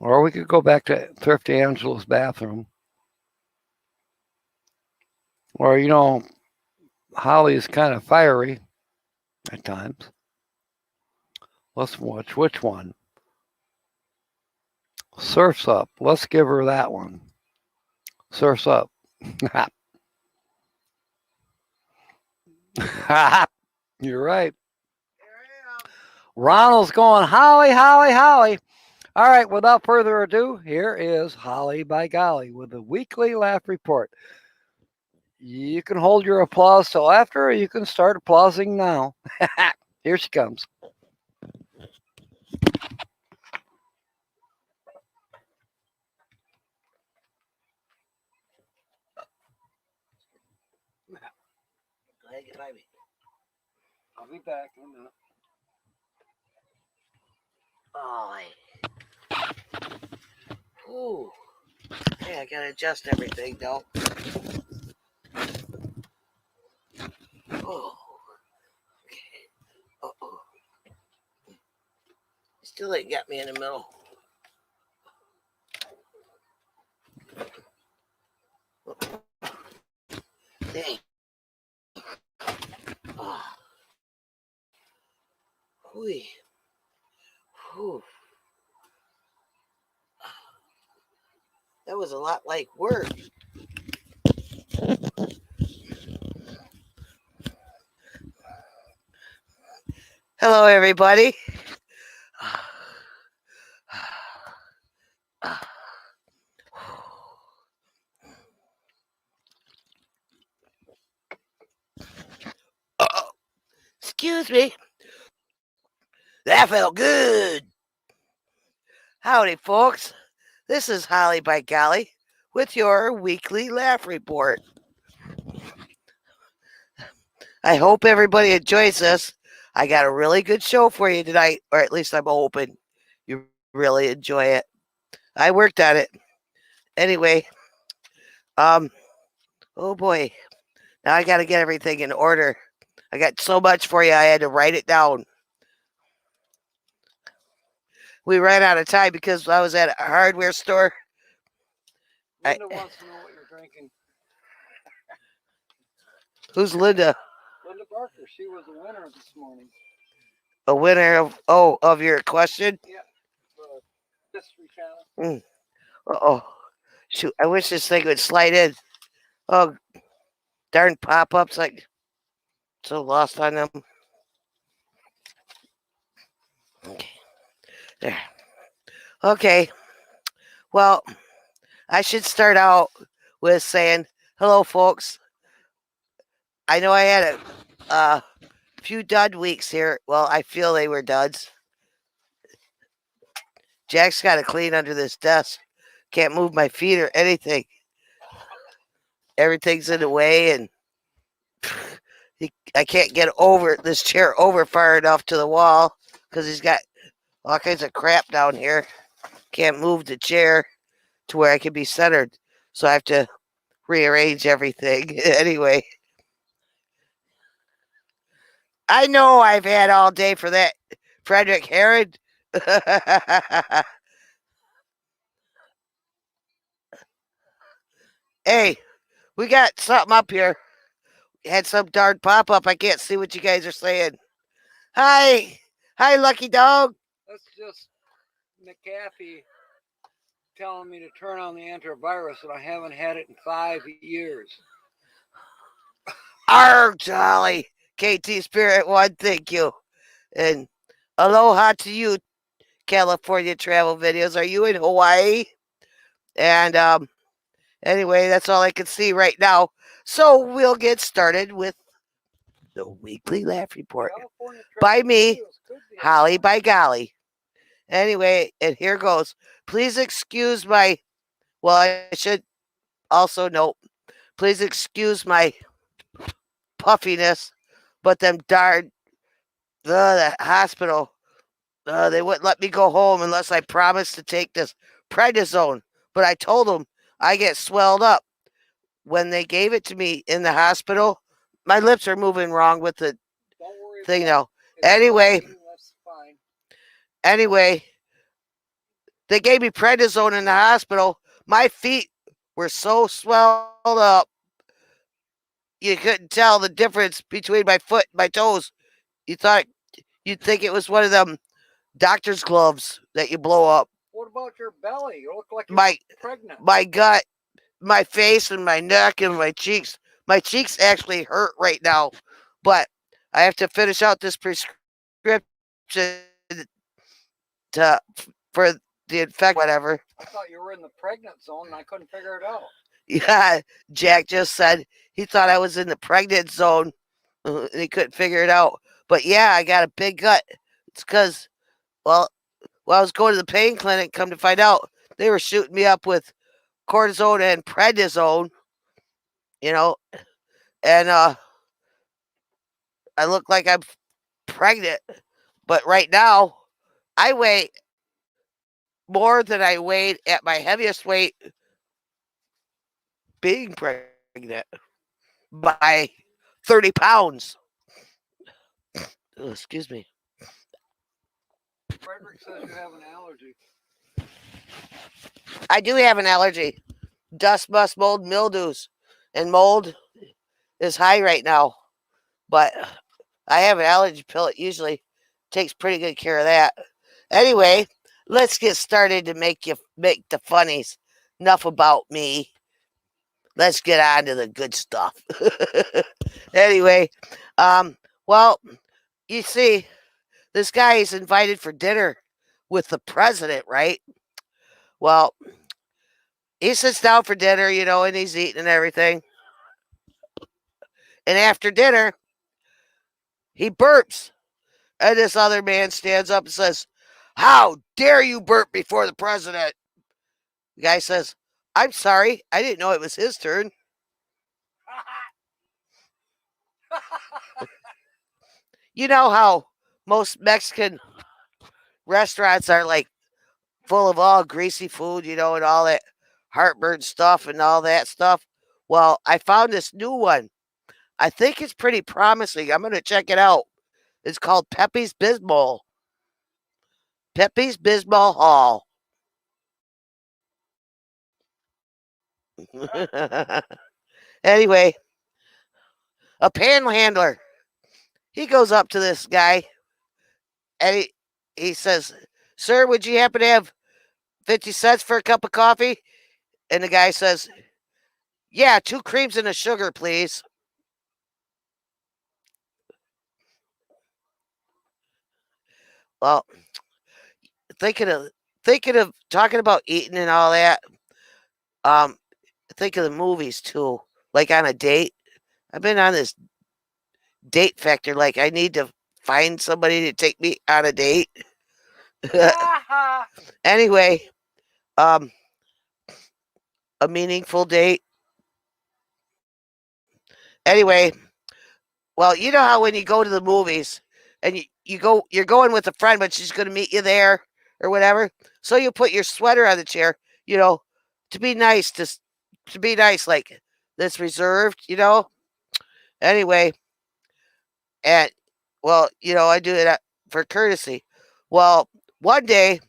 Or we could go back to Thrifty Angela's bathroom. Or, Holly is kind of fiery at times. Let's watch which one. Surf's Up. Let's give her that one. Surf's Up. You're right. Ronald's going, Holly, Holly, Holly. All right, without further ado, here is Holly by Golly with the weekly laugh report. You can hold your applause till after, or you can start applauding now. Here she comes. I'll be back in a minute. Oh, ooh. Hey, I gotta adjust everything, though. Oh. Still ain't got me in the middle. Dang. Oh. Whew. Whew. That was a lot like work. Hello, everybody. Excuse me. That felt good. Howdy, folks. This is Holly by Golly with your weekly laugh report. I hope everybody enjoys this. I got a really good show for you tonight, or at least I'm hoping you really enjoy it. I worked on it. Anyway, oh boy. Now I got to get everything in order. I got so much for you, I had to write it down. We ran out of time because I was at a hardware store. Linda wants to know what you're drinking. Who's Linda? Linda Barker. She was a winner this morning. A winner of your question? Yeah. History Channel. Oh, shoot! I wish this thing would slide in. Oh, darn pop-ups! Like so lost on them. Okay, there. Okay. Well, I should start out with saying hello, folks. I know I had a few dud weeks here. Well, I feel they were duds. Jack's got to clean under this desk. Can't move my feet or anything. Everything's in the way, and I can't get over this chair over far enough to the wall because he's got all kinds of crap down here. Can't move the chair to where I can be centered, so I have to rearrange everything. Anyway, I know I've had all day for that, Frederick Herod. Hey, we got something up here. Had some darn pop-up. I can't see what you guys are saying. Hi, Lucky Dog. That's just McAfee telling me to turn on the antivirus, and I haven't had it in 5 years. Jolly. KT Spirit One, thank you. And aloha to you, California Travel Videos. Are you in Hawaii? And anyway, that's all I can see right now. So we'll get started with the weekly laugh report by me, Holly by Golly. Anyway, and here goes. Please excuse my, well, I should also note, please excuse my puffiness, but them darn, the hospital, they wouldn't let me go home unless I promised to take this prednisone. But I told them I get swelled up. When they gave it to me in the hospital, my lips are moving wrong with the thing now. Anyway, they gave me prednisone in the hospital. My feet were so swelled up, you couldn't tell the difference between my foot and my toes. You'd think it was one of them doctor's gloves that you blow up. What about your belly? You look like you're pregnant. My gut, my face, and my neck, and my cheeks. My cheeks actually hurt right now, but I have to finish out this prescription for the infection, whatever. I thought you were in the pregnant zone, and I couldn't figure it out. Yeah, Jack just said he thought I was in the pregnant zone, and he couldn't figure it out. But yeah, I got a big gut. It's because, well, I was going to the pain clinic, come to find out, they were shooting me up with cortisone and prednisone, and I look like I'm pregnant. But right now, I weigh more than I weighed at my heaviest weight being pregnant by 30 pounds. Oh, excuse me. Frederick says you have an allergy. I do have an allergy. Dust, must, mold, mildews. And mold is high right now. But I have an allergy pill. It usually takes pretty good care of that. Anyway, let's get started to make the funnies. Enough about me. Let's get on to the good stuff. Anyway, well, you see, this guy is invited for dinner with the president, right? Well, he sits down for dinner, and he's eating and everything. And after dinner, he burps. And this other man stands up and says, "How dare you burp before the president?" The guy says, "I'm sorry. I didn't know it was his turn." You know how most Mexican restaurants are like full of all greasy food, and all that heartburn stuff and all that stuff? Well, I found this new one. I think it's pretty promising. I'm going to check it out. It's called Pepe's Bismol. Pepe's Bismol Hall. Anyway, a panhandler. He goes up to this guy and he says, "Sir, would you happen to have 50 cents for a cup of coffee?" And the guy says, "Yeah, 2 creams and a sugar, please." Well, thinking of talking about eating and all that, think of the movies too. Like on a date. I've been on this date factor. Like I need to find somebody to take me on a date. Anyway, a meaningful date. Anyway, well, you know how when you go to the movies and you're going with a friend, but she's going to meet you there or whatever. So you put your sweater on the chair, to be nice, to be nice, like that's reserved, Anyway, and well, I do it for courtesy. Well, one day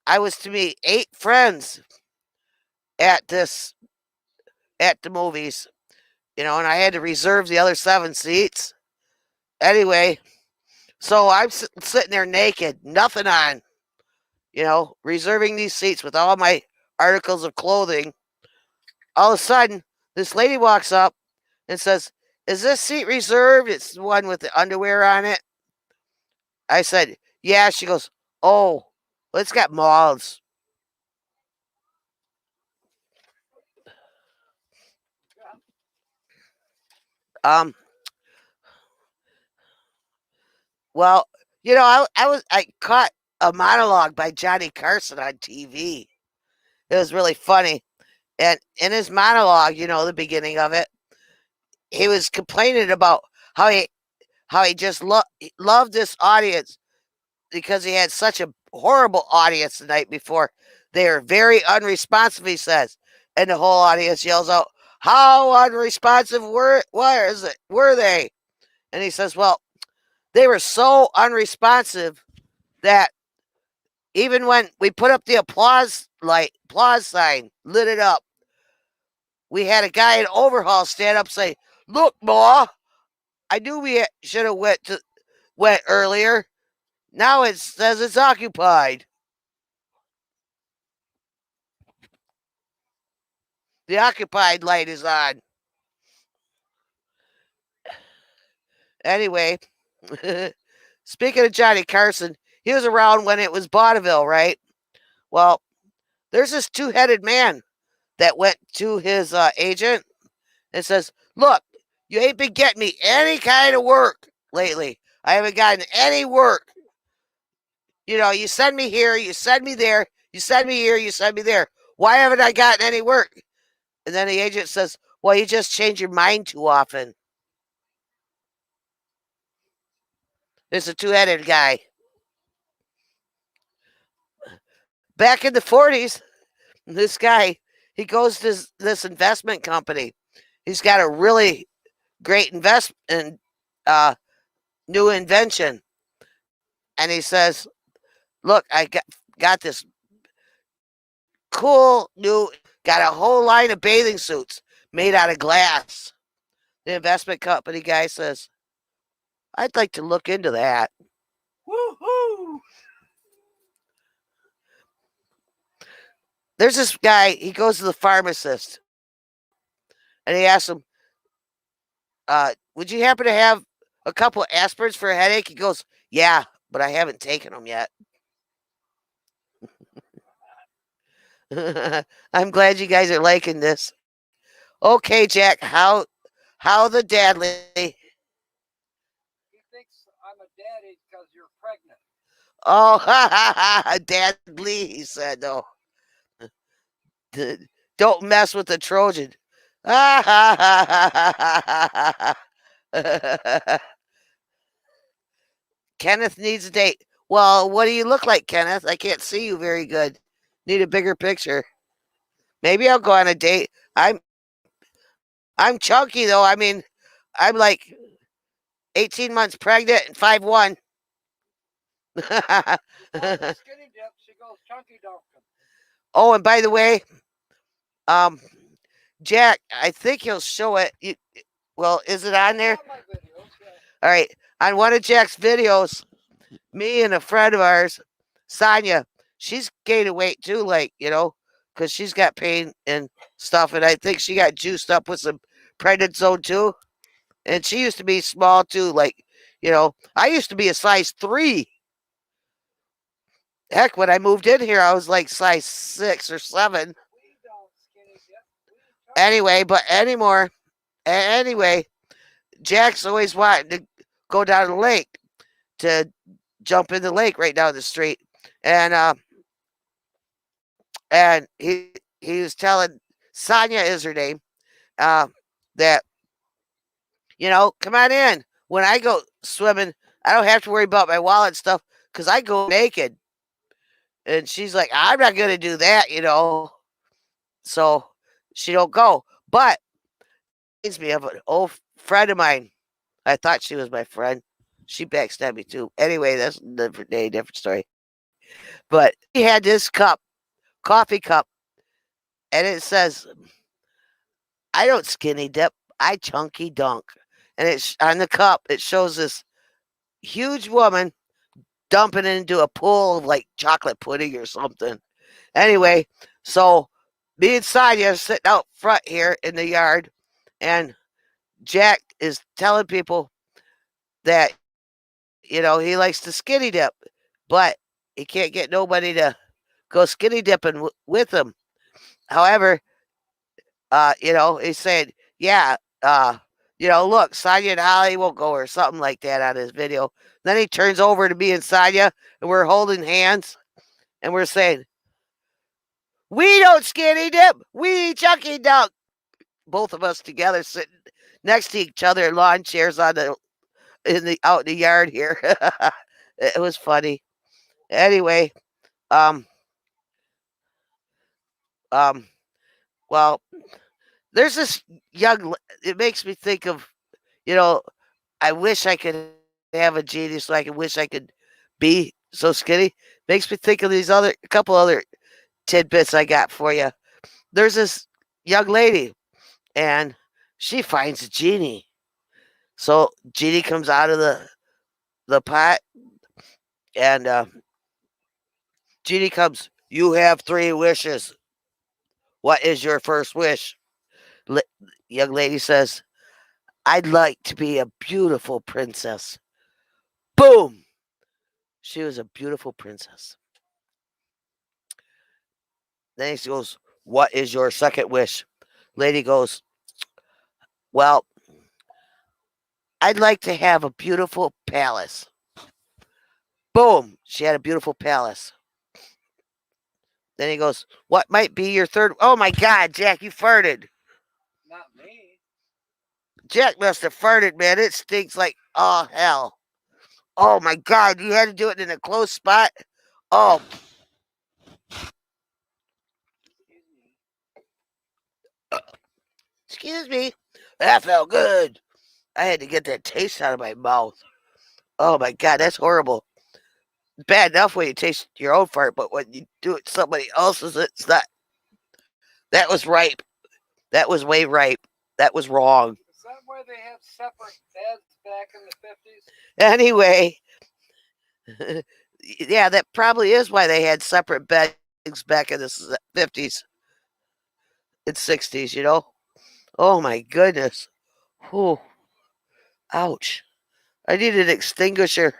I was to meet 8 friends at the movies, and I had to reserve the other 7 seats. Anyway, so I'm sitting there naked, nothing on, reserving these seats with all my articles of clothing. All of a sudden, this lady walks up and says, "Is this seat reserved?" It's the one with the underwear on it. I said, "Yeah." She goes, "Oh, well, it's got moths." Well, I caught a monologue by Johnny Carson on TV. It was really funny. And in his monologue, the beginning of it, he was complaining about how he just loved this audience because he had such a horrible audience the night before. They are very unresponsive, he says. And the whole audience yells out, "How unresponsive were they?" And he says, "Well, they were so unresponsive that even when we put up the applause sign, lit it up, we had a guy in overhaul stand up say, 'Look, Ma, I knew we should have went earlier. Now it says it's occupied.'" The occupied light is on. Anyway, speaking of Johnny Carson, he was around when it was vaudeville, right? Well, there's this 2-headed man that went to his agent and says, "Look, you ain't been getting me any kind of work lately. I haven't gotten any work. You send me here, you send me there, you send me here, you send me there. Why haven't I gotten any work?" And then the agent says, "Well, you just change your mind too often." It's a 2-headed guy. Back in the 40s, this guy, he goes to this investment company. He's got a really great investment, new invention. And he says, look, I got this cool new, got a whole line of bathing suits made out of glass. The investment company guy says, I'd like to look into that. Woohoo! There's this guy, he goes to the pharmacist and he asks him, would you happen to have a couple of aspirins for a headache? He goes, yeah, but I haven't taken them yet. I'm glad you guys are liking this. Okay, Jack, how the dadly? He thinks I'm a daddy because you're pregnant. Oh, dadly, he said, no. Don't mess with the Trojan. Kenneth needs a date. Well, what do you look like, Kenneth? I can't see you very good. Need a bigger picture. Maybe I'll go on a date. I'm chunky though. I mean, I'm like 18 months pregnant and 5'1". Oh, and by the way, Jack, I think he'll show it. Well, is it on there? All right. On one of Jack's videos, me and a friend of ours, Sonia, she's gained weight too, like, because she's got pain and stuff. And I think she got juiced up with some prednisone too. And she used to be small too. Like, I used to be a size 3. Heck, when I moved in here, I was like size 6 or 7. Anyway, Jack's always wanting to go down the lake to jump in the lake right down the street. And he was telling, Sonia is her name, that, come on in. When I go swimming, I don't have to worry about my wallet and stuff because I go naked. And she's like, I'm not going to do that, So she don't go. But reminds me of an old friend of mine. I thought she was my friend. She backstabbed me too. Anyway, that's a different day, different story. But he had this coffee cup, and it says, I don't skinny dip, I chunky dunk. And it's on the cup, it shows this huge woman dumping into a pool of like chocolate pudding or something. Anyway, so me and Sonia are sitting out front here in the yard, and Jack is telling people that, he likes to skinny dip, but he can't get nobody to go skinny dipping with him. However, he's saying, yeah, look, Sonia and Holly won't go or something like that on his video. Then he turns over to me and Sonia, and we're holding hands, and we're saying, we don't skinny dip, we chunky dunk. Both of us together sitting next to each other in lawn chairs out in the yard here. It was funny. Anyway, well, there's this it makes me think of, I wish I could have a genius so I could wish I could be so skinny. Makes me think of these couple other tidbits I got for you. There's this young lady, and she finds a genie. So genie comes out of the pot, and genie comes, you have 3 wishes. What is your first wish? Young lady says, I'd like to be a beautiful princess. Boom! She was a beautiful princess. Then he goes, what is your second wish? Lady goes, well, I'd like to have a beautiful palace. Boom! She had a beautiful palace. Then he goes, what might be your third? Oh my God, Jack, you farted. Not me. Jack must have farted, man. It stinks like, oh, hell. Oh my God, you had to do it in a close spot? Oh. Excuse me. That felt good. I had to get that taste out of my mouth. Oh my God, that's horrible. bad enough when you taste your own fart, but when you do it somebody else's, it's not. That was ripe. That was way ripe. That was wrong. Is that why they have separate beds back in the 50s? Anyway, yeah, that probably is why they had separate beds back in the 50s and 60s, you know? Oh my goodness. Whew. Ouch. I need an extinguisher.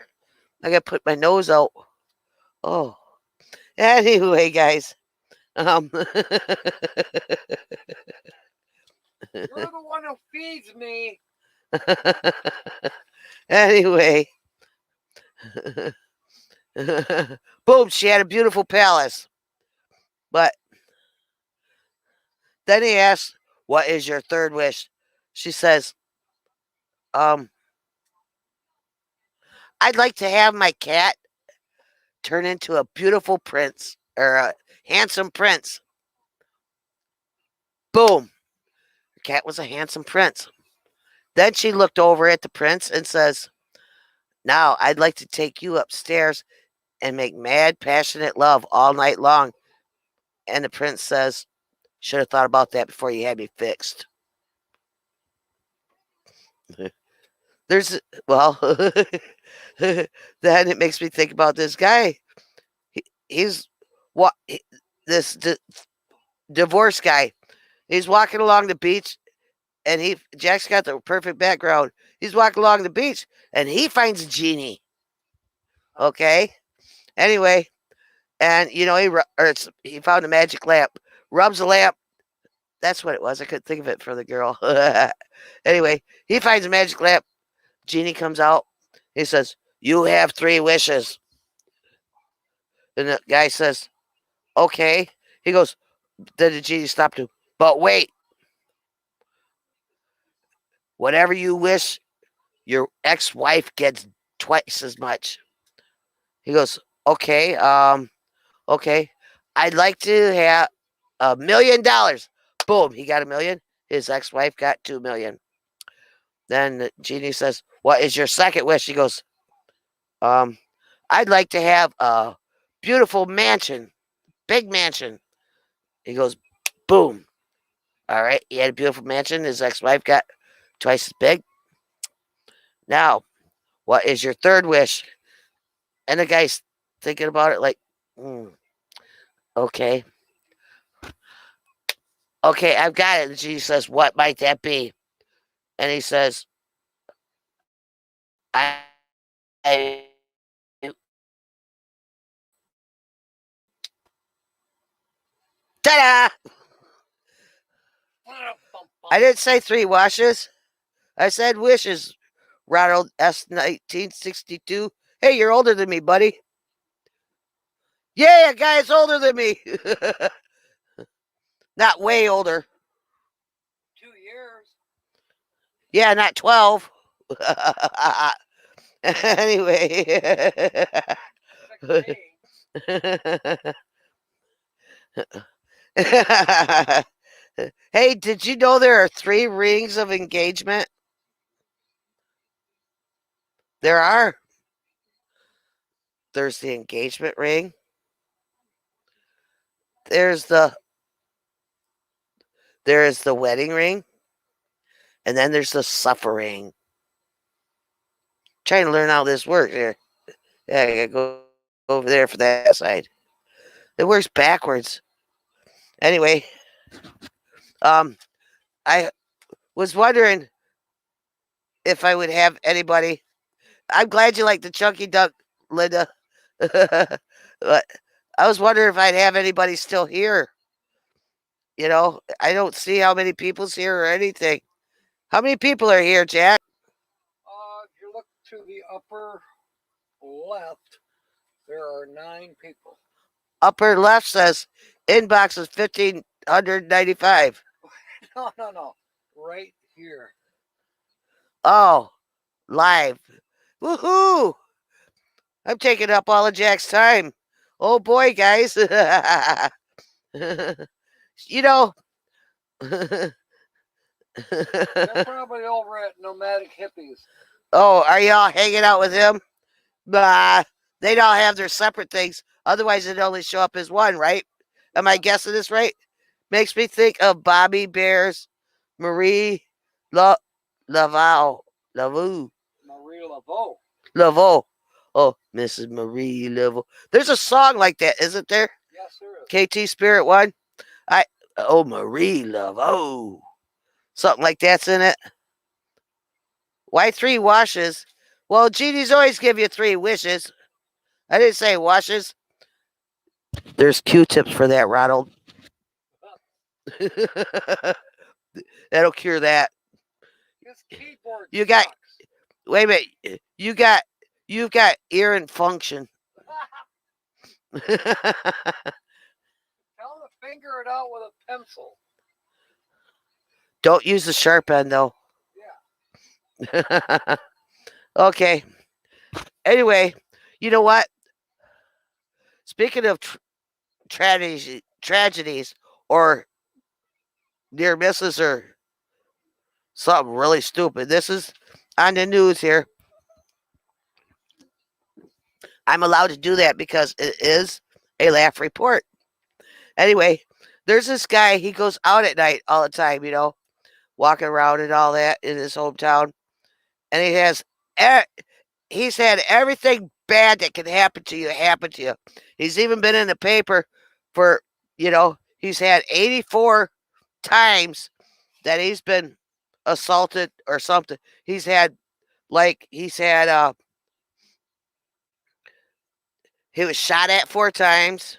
I gotta put my nose out. Oh. Anyway, guys. You're the one who feeds me. Anyway. Boom, she had a beautiful palace. But then he asks, what is your third wish? She says, I'd like to have my cat turn into a beautiful prince or a handsome prince. Boom. The cat was a handsome prince. Then she looked over at the prince and says, now I'd like to take you upstairs and make mad, passionate love all night long. And the prince says, should have thought about that before you had me fixed. There's, well, then it makes me think about this guy. He's what this divorce guy. He's walking along the beach, and Jack's got the perfect background. He's walking along the beach, and he finds a genie. Okay. Anyway, and you know he found a magic lamp. Rubs the lamp. That's what it was. I couldn't think of it for the girl. Anyway, he finds a magic lamp. Genie comes out. He says, you have 3 wishes. And the guy says, okay. He goes, then the genie stopped him. But wait. Whatever you wish, your ex-wife gets twice as much. He goes, okay. Okay. I'd like to have $1 million. Boom. He got $1 million. His ex-wife got $2 million. Then the genie says, what is your second wish? He goes, I'd like to have a beautiful mansion, big mansion. He goes, boom. All right. He had a beautiful mansion. His ex-wife got twice as big. Now, what is your third wish? And the guy's thinking about it like, okay. Okay, I've got it. And she says, what might that be? And he says, ta-da! I didn't say 3 washes. I said wishes. Ronald S. 1962. Hey, you're older than me, buddy. Yeah, a guy's older than me. Not way older. 2 years. Yeah, not 12. Anyway. Hey, did you know there are 3 rings of engagement? There are. There's the engagement ring. There is the wedding ring. And then there's the suffering. Trying to learn how this works here. Yeah, I gotta go over there for that side. It works backwards. Anyway, I was wondering if I would have anybody. I'm glad you like the chunky duck, Linda. But I was wondering if I'd have anybody still here. You know, I don't see how many people's here or anything. How many people are here, Jack? If you look to the upper left, there are 9 people. Upper left says inbox is 1,595. No. Right here. Oh, live. Woohoo! I'm taking up all of Jack's time. Oh boy, guys. You know. They're probably over at Nomadic Hippies. Oh, are y'all hanging out with him? Bah. They'd all have their separate things. Otherwise, it'd only show up as one, right? Am I guessing this right? Makes me think of Bobby Bear's Marie La Laveau. Laveau. Marie Laveau. Laveau. Oh, Mrs. Marie Laveau. There's a song like that, isn't there? Yes, there is. KT Spirit One. Marie Laveau. Something like that's in it. Why 3 washes? Well, genies always give you 3 wishes. I didn't say washes. There's Q-tips for that, Ronald. That'll cure that. This keyboard You got. sucks. Wait a minute. You've got ear and function. Tell him to finger it out with a pencil. Don't use the sharp end though. Yeah. Okay. Anyway, you know what? Speaking of tragedies or near misses or something really stupid, this is on the news here. I'm allowed to do that because it is a laugh report. Anyway, there's this guy. He goes out at night all the time, walking around and all that in his hometown. And he's had everything bad that can happen to you happen to you. He's even been in the paper for, he's had 84 times that he's been assaulted or something. He was shot at 4 times.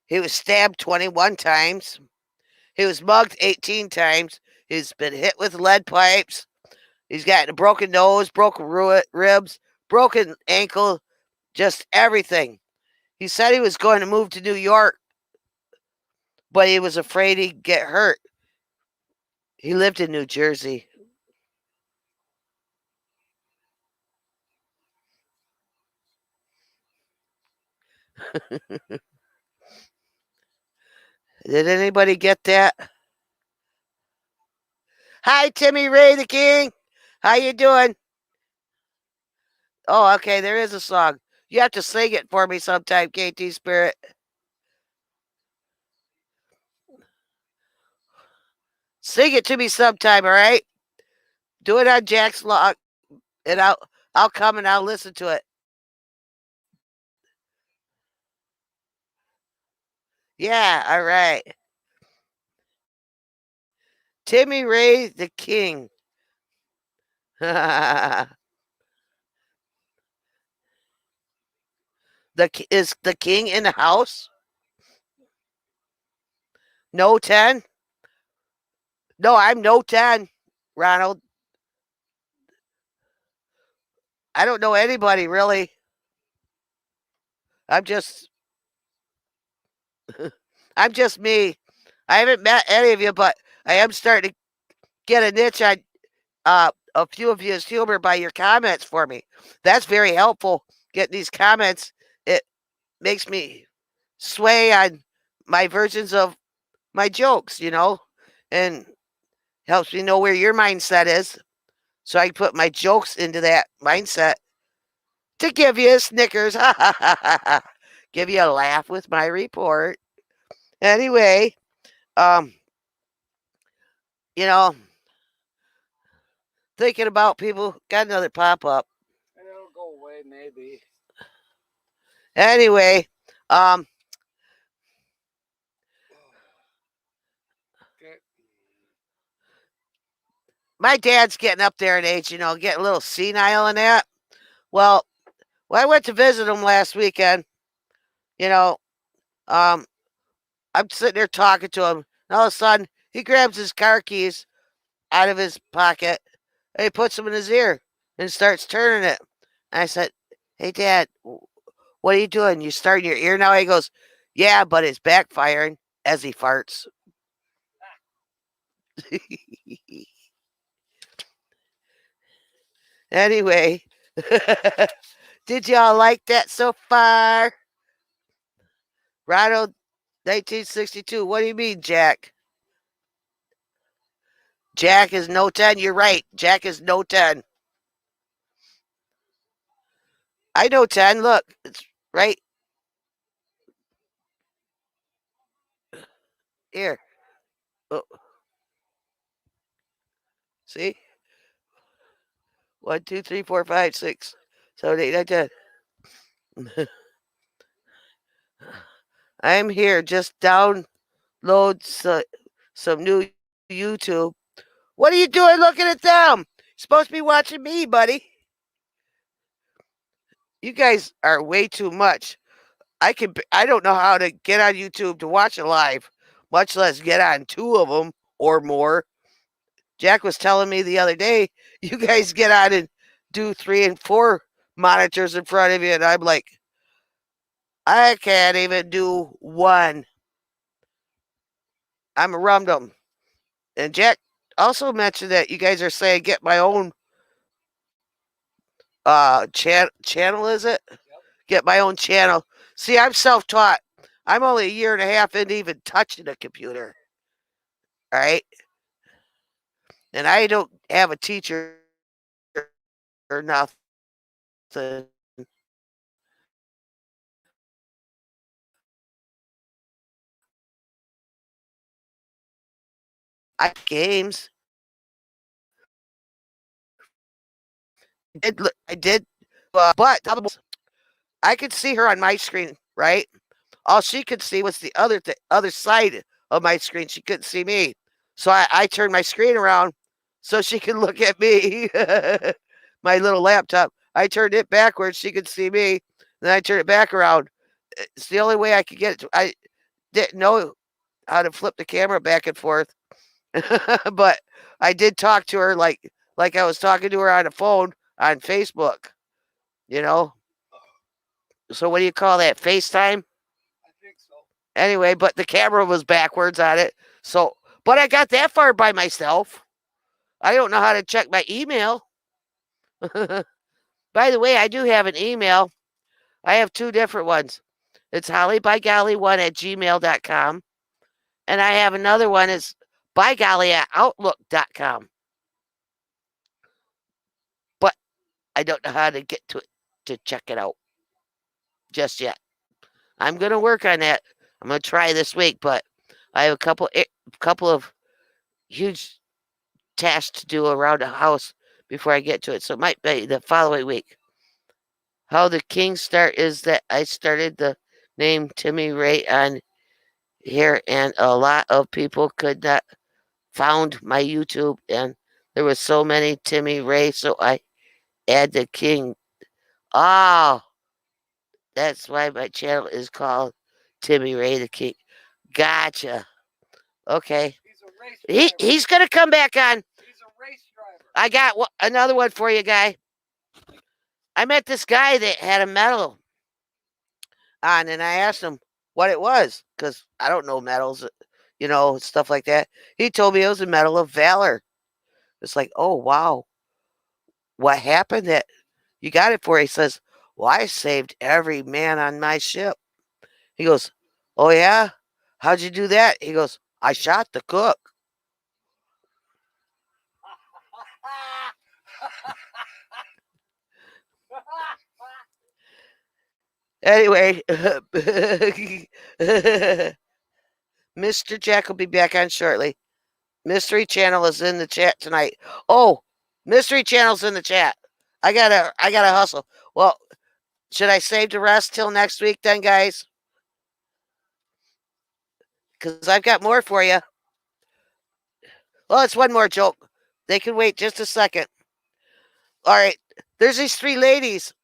He was stabbed 21 times. He was mugged 18 times. He's been hit with lead pipes. He's got a broken nose, broken ribs, broken ankle, just everything. He said he was going to move to New York, but he was afraid he'd get hurt. He lived in New Jersey. Did anybody get that? Hi, Timmy Ray the King. How you doing? Oh, okay, there is a song. You have to sing it for me sometime, KT Spirit. Sing it to me sometime, all right? Do it on Jack's log, and I'll come and I'll listen to it. Yeah, all right. Timmy Ray the King. Is the king in the house? No 10? No, I'm no 10, Ronald. I don't know anybody really. I'm just me. I haven't met any of you, but I am starting to get a niche on a few of you's humor by your comments for me. That's very helpful. Getting these comments, it makes me sway on my versions of my jokes, and helps me know where your mindset is, so I can put my jokes into that mindset to give you a Snickers, give you a laugh with my report. Anyway, thinking about people. Got another pop up. And it'll go away, maybe. Anyway, Okay. my dad's getting up there in age, getting a little senile and that. Well, I went to visit him last weekend. I'm sitting there talking to him, and all of a sudden he grabs his car keys out of his pocket and he puts them in his ear and starts turning it. And I said, "Hey, Dad, what are you doing? You starting your ear now?" He goes, "Yeah, but it's backfiring," as he farts. Anyway, did y'all like that so far? Ronald, 1962. What do you mean, Jack? Jack is no 10. You're right. Jack is no 10. I know 10. Look, it's right here. Oh, see? 1, 2, 3, 4, 5, 6, 7, 8, 9, 10. I'm here. Just download some new YouTube. What are you doing looking at them? You're supposed to be watching me, buddy. You guys are way too much. I don't know how to get on YouTube to watch it live, much less get on 2 of them or more. Jack was telling me the other day, you guys get on and do 3 and 4 monitors in front of you, and I'm like, I can't even do 1. I'm a rum-dum. And Jack also mentioned that you guys are saying get my own channel, is it? Yep. Get my own channel. See, I'm self-taught. I'm only a year and a half into even touching a computer. All right. And I don't have a teacher or nothing. I games. I did, but I could see her on my screen, right? All she could see was the other side of my screen. She couldn't see me. So I turned my screen around so she could look at me. My little laptop. I turned it backwards. She could see me. Then I turned it back around. It's the only way I could get it. I didn't know how to flip the camera back and forth. But I did talk to her like I was talking to her on the phone on Facebook, you know? So what do you call that? FaceTime? I think so. Anyway, but the camera was backwards on it. So, but I got that far by myself. I don't know how to check my email. By the way, I do have an email. I have 2 different ones. It's hollybygolly1@gmail.com. And I have another one. It's bygolly@outlook.com. But I don't know how to get to it to check it out just yet. I'm going to work on that. I'm going to try this week, but I have a couple of huge tasks to do around the house before I get to it. So it might be the following week. How the king start is that I started the name Timmy Ray on here, and a lot of people could not found my YouTube, and there was so many Timmy Ray, so I add the king. Oh, that's why my channel is called Timmy Ray the King. Gotcha. Okay. He's gonna come back on. He's a race driver. I got another one for you, guy. I met this guy that had a medal on, and I asked him what it was because I don't know medals, stuff like that. He told me it was a Medal of Valor. It's like, oh wow, what happened that you got it for? He says, well, I saved every man on my ship. He goes, oh yeah, how'd you do that? He goes, I shot the cook. Anyway, Mr. Jack will be back on shortly. Mystery Channel is in the chat tonight. Oh, Mystery Channel's in the chat. I gotta hustle. Well, should I save the rest till next week then, guys? Because I've got more for you. Well, it's one more joke. They can wait just a second. All right. There's these 3 ladies.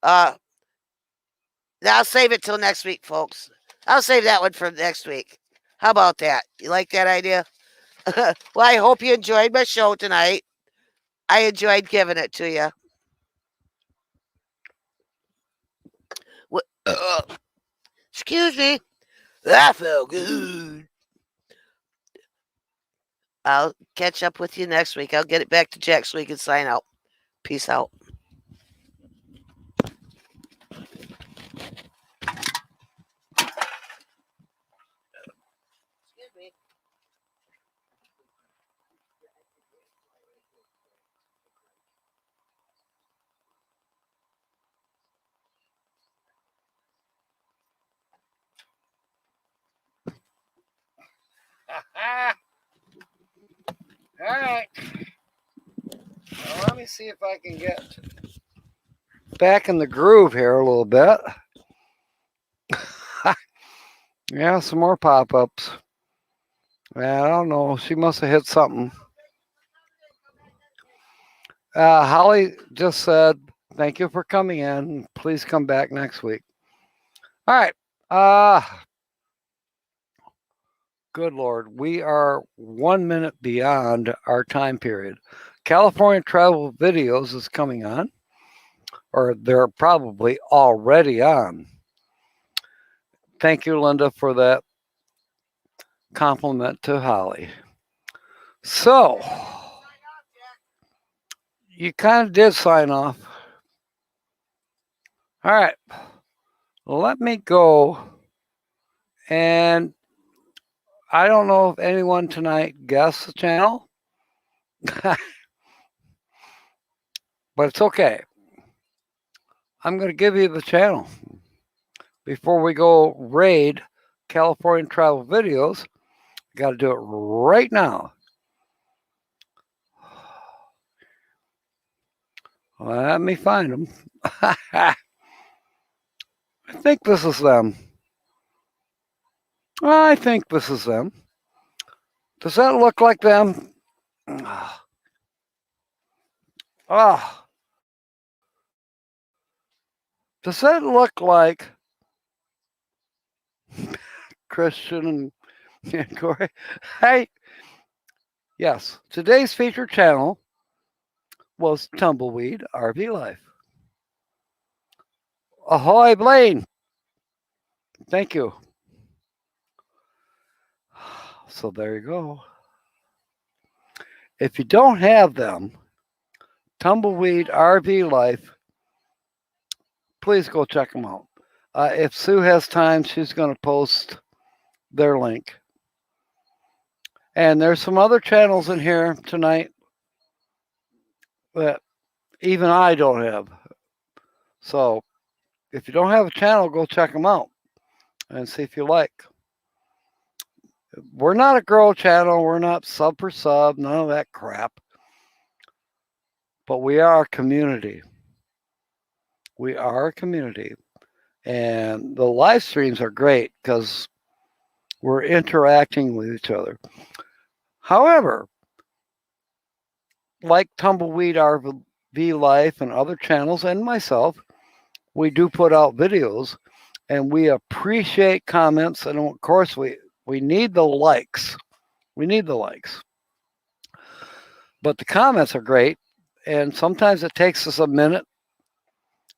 I'll save it till next week, folks. I'll save that one for next week. How about that? You like that idea? Well, I hope you enjoyed my show tonight. I enjoyed giving it to you. Excuse me. That felt good. I'll catch up with you next week. I'll get it back to Jack so we can sign out. Peace out. Excuse me. All right. Well, let me see if I can get back in the groove here a little bit. Yeah, some more pop-ups. Yeah, I don't know. She must have hit something. Holly just said, thank you for coming in. Please come back next week. All right. Good Lord. We are 1 minute beyond our time period. California Travel Videos is coming on, or they're probably already on. Thank you, Linda, for that compliment to Holly. So, you kind of did sign off. All right. Let me go. And I don't know if anyone tonight guessed the channel, but it's okay. I'm going to give you the channel. Before we go raid California Travel Videos, got to do it right now. Let me find them. I think this is them. I think this is them. Does that look like them? Ah. Does that look like Christian and Corey? Hey. Yes. Today's featured channel was Tumbleweed RV Life. Ahoy, Blaine. Thank you. So there you go. If you don't have them, Tumbleweed RV Life, please go check them out. If Sue has time, she's going to post their link. And there's some other channels in here tonight that even I don't have. So if you don't have a channel, go check them out and see if you like. We're not a girl channel. We're not sub for sub, none of that crap. But we are a community. We are a community. And the live streams are great because we're interacting with each other. However, like Tumbleweed RV Life and other channels and myself, we do put out videos and we appreciate comments. And of course, we need the likes. We need the likes. But the comments are great. And sometimes it takes us a minute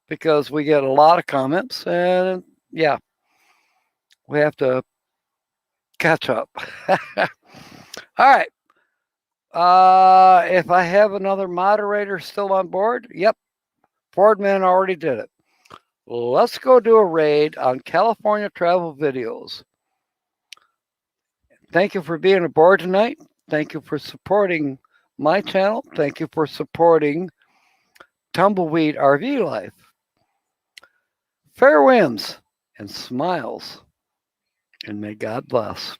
because we get a lot of comments. And yeah, we have to catch up. All right. If I have another moderator still on board, yep. Fordman already did it. Let's go do a raid on California Travel Videos. Thank you for being aboard tonight. Thank you for supporting my channel. Thank you for supporting Tumbleweed RV Life. Fair winds and smiles, and may God bless.